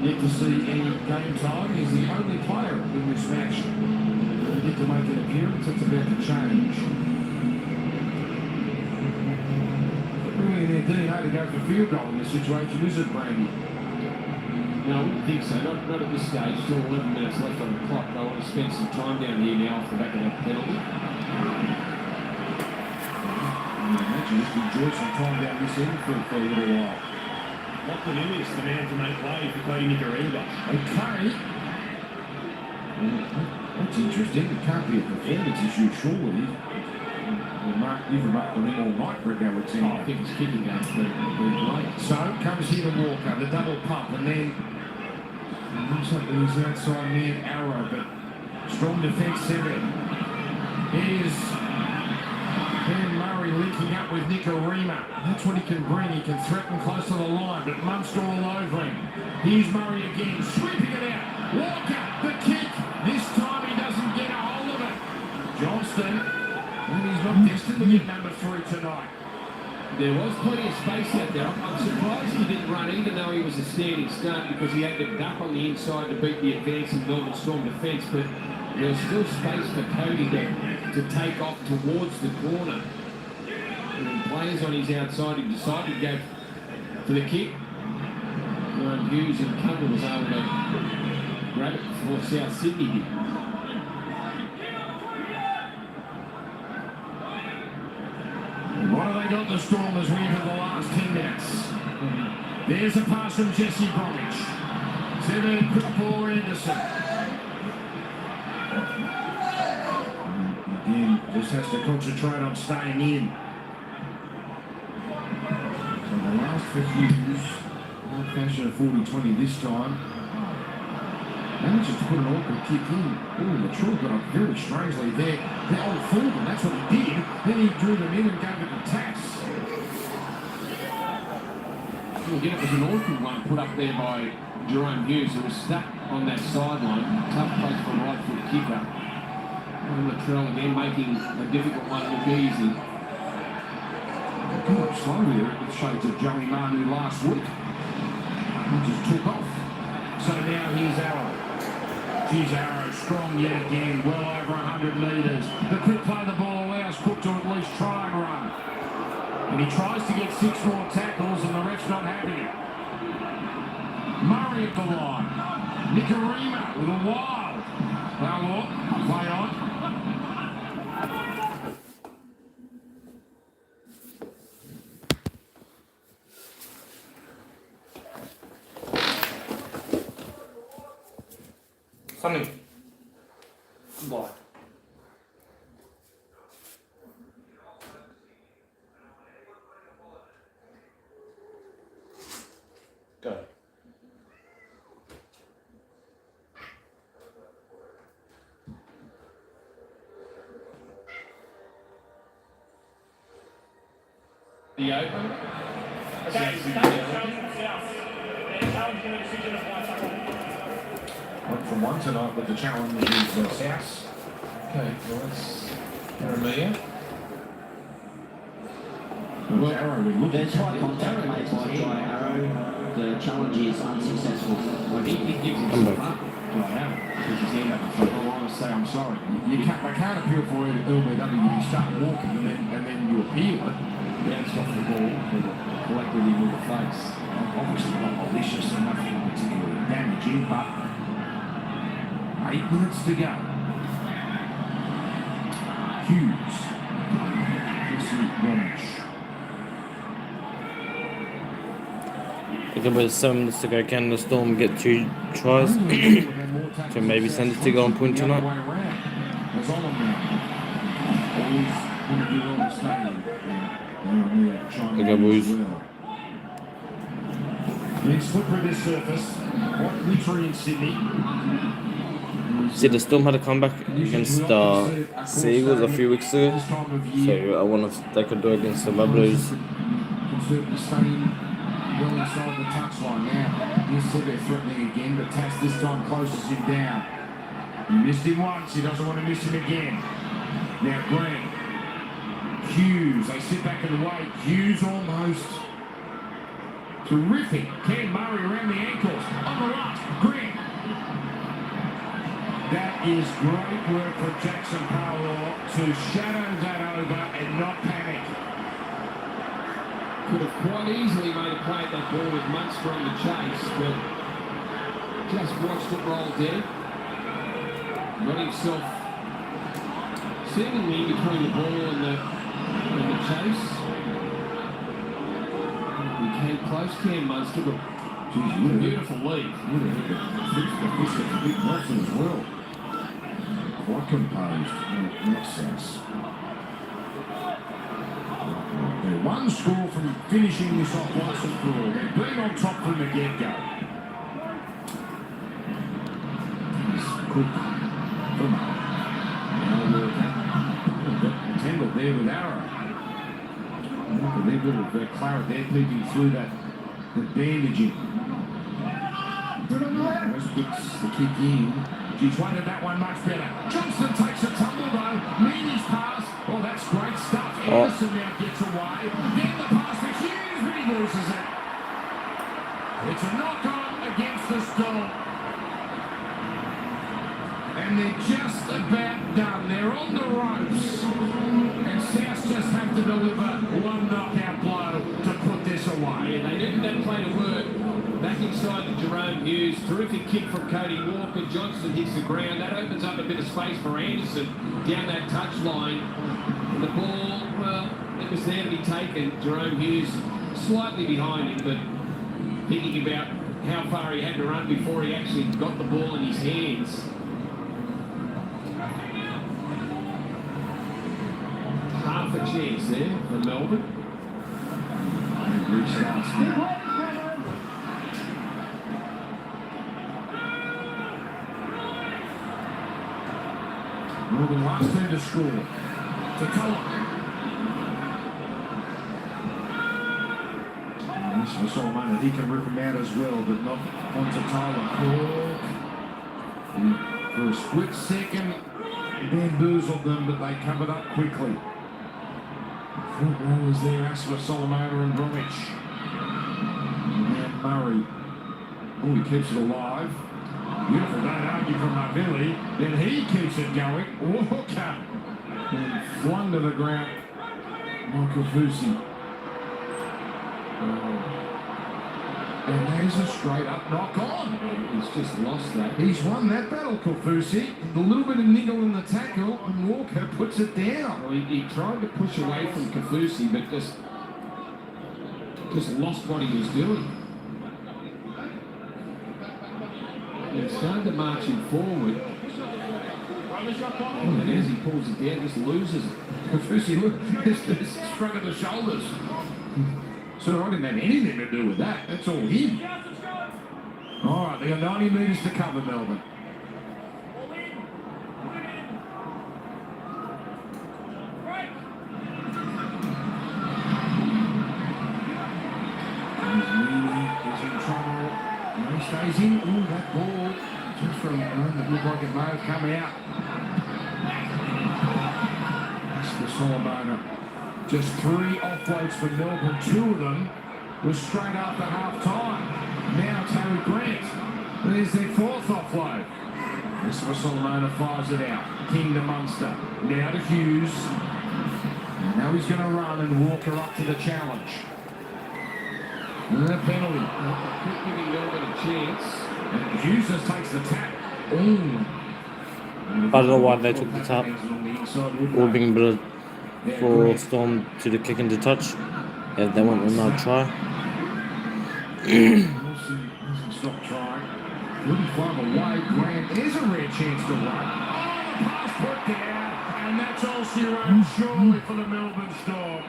Yet to see any game time. He's the only player in this match who get to make an appearance. It's about to change. Bringing their DNA to go for field goal in this situation, is it, Brandy? No, I wouldn't think so. Not at this stage. Still 11 minutes left on the clock. They want to spend some time down here now off the back of that penalty. I imagine just enjoy some time down this end for a little while. Lachlan Ellis, the man to make way for Cody Nicarima. Okay. That's interesting. It can't be a performance issue, surely. You've remarked on him all night, Greg Alexander. I think his kicking game's been great. So comes here to Walker, the double pump, and then looks like he's outside man Arrow, but strong defence center. Here's Ben Murray linking up with Nicarima. That's what he can bring. He can threaten close to the line, but Munster all over him. Here's Murray again, sweeping it out. Walker, the kick. This time he doesn't get a hold of it. Johnston, and he's not destined to get number 3 tonight. There was plenty of space out there. I'm surprised he didn't run, even though he was a standing start, because he had to duck on the inside to beat the advancing Melbourne Storm defence, but there was still space for Cody to take off towards the corner. And then players on his outside, he decided to go for the kick. Hughes and Cumber was able to grab it before South Sydney did. What have they got, the Storm, as we enter the last 10 minutes? There's a pass from Jesse Bromwich. To the quick ball Anderson. Again, just has to concentrate on staying in. So the last 50 years, old fashioned 40-20 this time. Manages to put an awkward kick in. Oh, the Troy got up very strangely there. The old fullback, that's what he did. Then he drew them in and gave it a tax. Again, it was an awkward one put up there by Jerome Hughes, who was stuck on that sideline. Tough place for a right foot kicker. And Latrell again making a difficult one look easy. Come up slowly there with shades of Joey Manu last week. He just took off. So now here's Arrow. Here's Arrow, strong yet again, well over 100 metres. The quick play the ball allows Cook to at least try and run. And he tries to get 6 more tackles and the ref's not having it. Murray at the line. Nicarima with a wild. Now, play on. Sunny. Bye. Go. The open. Okay, they're challenging the decision of one tackle. Went from one tonight with the challenge is South. Okay, well, that's Jeremiah. Well, Arrow, we look There's high contact made by Dry Arrow. The challenge is unsuccessful. Well, he gives him some up. Dry Arrow. Puts his hand up and says, I want to say I'm sorry. they can't appeal for LBW. You start walking and then you appeal it. Bounced off the ball, collected him with the face. Obviously not malicious and nothing particularly damaging, but 8 minutes to go. Hughes. About 7 minutes to go. Can the Storm get 2 tries to maybe send it to go on point tonight? The go Boys. It's slippery this surface. Quite wintry in Sydney. See, the Storm had a comeback against the Seagulls a few weeks ago, so I wonder if they could do it against the Rabbitohs. Well inside the touchline now. He's still there threatening again, but Tass this time closes him down. He missed him once, he doesn't want to miss him again. Now Grant. Hughes, they sit back and wait. Hughes almost. Terrific. Cam Murray around the ankles. On the right, Grant. That is great work for Jackson Powell to shadow that over and not panic. Could have quite easily made a play at that ball with Munster on the chase, but just watched it roll dead. Got himself seemingly between the ball and the chase. He came close, Cam Munster, but beautiful lead. This is a big person as well. Quite composed in that sense. One score from finishing this off once and for all. They've been on top from the get-go. Cook from tangled there with Arrow. Look at their little claret there peeping through that bandaging. West puts the kick in. She's wanted that one much better. Johnston takes a tumble though. Meany's pass. Oh, that's great stuff. Anderson now gets away. Then the pass to Hughes, but he loses it. It's a knock-on against the Storm. And they're just about done. They're on the ropes. And South just have to deliver one knockout blow to put this away. Yeah, they needed that play to work. Back inside to Jerome Hughes. Terrific kick from Cody Walker. Johnston hits the ground. That opens up a bit of space for Anderson down that touch line. And the ball, well, it was there to be taken. Jerome Hughes slightly behind him, but thinking about how far he had to run before he actually got the ball in his hands. Half a chance there for Melbourne. Melbourne last team to score. Tatola. This was Solomon, he can rip him out as well, but not onto Tyler. For a split second, bamboozled them, but they covered up quickly. Front rowers there, Aswa, Solomona and Bromwich. And Murray. Oh, he keeps it alive. Beautiful, don't argue from Marvelli. Then he keeps it going. Walker. And flung to the ground. Michael Fusi. And there's a straight up knock on. He's just lost that. He's won that battle, Kufusi. A little bit of niggle in the tackle, and Walker puts it down. Well, he tried to push away from Kafusi, but just lost what he was doing. He started to march him forward. And as he pulls it down, just loses it. Kufusi, look, just shrug of the shoulders. So I didn't have anything to do with that. That's all him. All right, they got 90 metres to cover, Melbourne. He's in trouble. And he stays in. Ooh, that ball. Just from a moment that looked like it may have come out. That's the Solomona. Just 3 offloads for Melbourne. 2 of them were straight after half-time. Now it's Harry Grant. There's their 4th offload. This was Solomona fires it out. King to Munster. Now to Hughes. And now he's going to run and walk her up to the challenge. And a penalty. Keep giving Melbourne a chance. And Hughes just takes the tap. Ooh. I don't know why they took the tap. All being better for Storm to the kick and the touch. Yeah, they want another try. Stop trying. Wouldn't fly away. Grant is a rare chance to run. Oh, the pass put down, and that's all she wrote surely for the Melbourne Storm.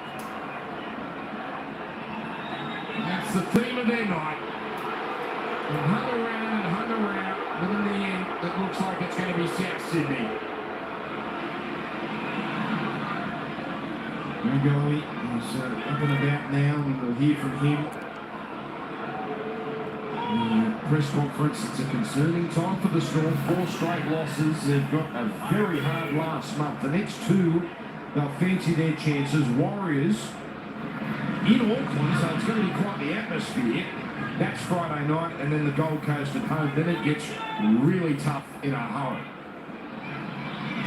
That's the theme of their night. They hung around, but in the end, it looks like it's going to be South Sydney. Goalie is up and about now, and we'll hear from him. The press conference, it's a concerning time for the Storm. 4 straight losses. They've got a very hard last month. The next 2, they'll fancy their chances. Warriors in Auckland, so it's going to be quite the atmosphere. That's Friday night, and then the Gold Coast at home. Then it gets really tough in a hurry.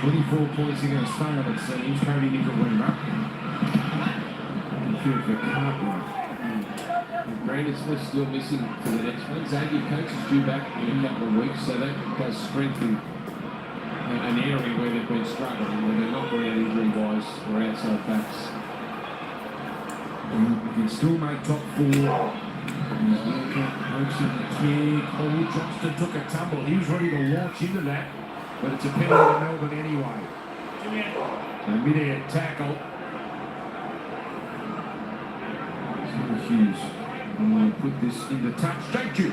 24 points are going to stay on, it seems. Cody Nicolima. For Brandon Smith's still missing for the next one. Xavier Coates is due back in a couple of weeks, so that does strengthen an area where they've been struggling, where they're not around injury-wise or outside backs. You can still make top 4. Paul Johnston took a tumble. He was ready to launch into that, but it's a penalty to Melbourne anyway. A mid-air tackle. Hughes. I'm going to put this in the touch. Thank you.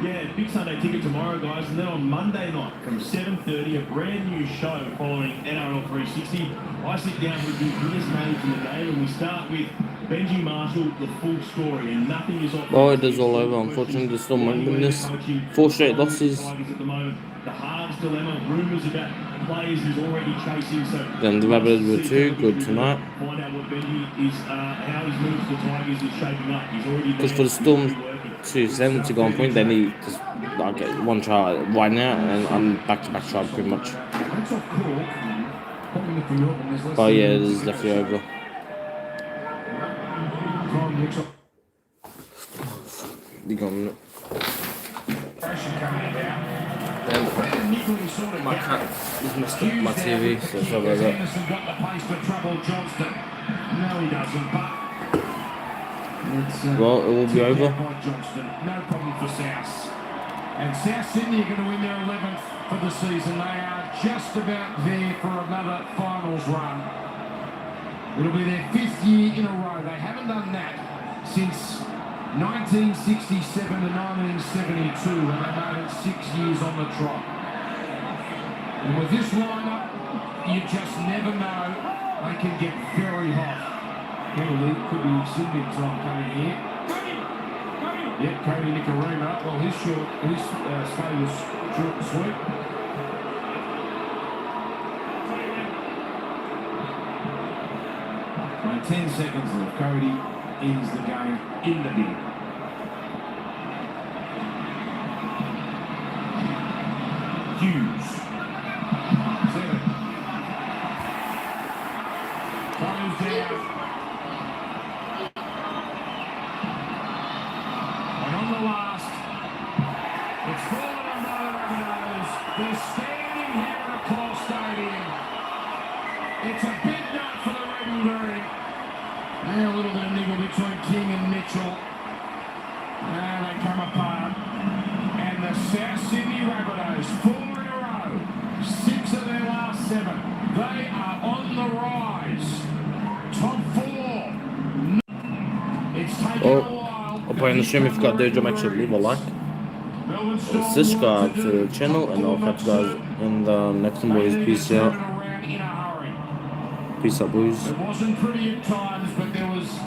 Yeah, big Sunday ticket tomorrow, guys, and then on Monday night from 7:30, a brand new show following NRL 360. I sit down with the biggest names in the game, and we start with Benji Marshall, the full story, and nothing is off. Well, it is all over. Unfortunately, there's still won't win this. 4 straight losses. At the moment, the halves dilemma, rumours about players he's already chasing. So then the Rabbitohs were 2 good tonight. Find out what Benji is, how his moves to the Tigers is shaping up. He's already because for the Storm to send to go on point, they need just like get 1 try right now and back-to-back try pretty much. But yeah, it is definitely over. You got me. My cat is messed up my TV, so sorry about that. Got the pace for trouble, Johnston. No, he doesn't, but Well, it will be over. Johnston, no problem for South. And South Sydney are going to win their 11th for the season. They are just about there for another finals run. It'll be their 5th year in a row. They haven't done that since 1967 to 1972 when they made it 6 years on the trot. And with this lineup, you just never know. They can get very hot. Penalty could be extended time coming here. Yep, Cody Nicarima. Well, his stay was short and sweet. And 10 seconds left. Cody ends the game in the bin. Hughes. 7. Close down. And on the last, it's fallen on by the Rabbitohs. They're standing here at Accor Stadium. It's a big night for the red and green. Now a little bit of niggle between King and Mitchell. Now they come apart. And the South Sydney Rabbitohs, 4 in a row, 6 of their last 7. They are on the rise. Top 4. It's taken a while. I'll play in the stream. If you got there, make sure to leave a like. Subscribe to the channel, and I'll catch you guys in the next one, boys. Peace out. Peace out, boys. It wasn't pretty at times, but there was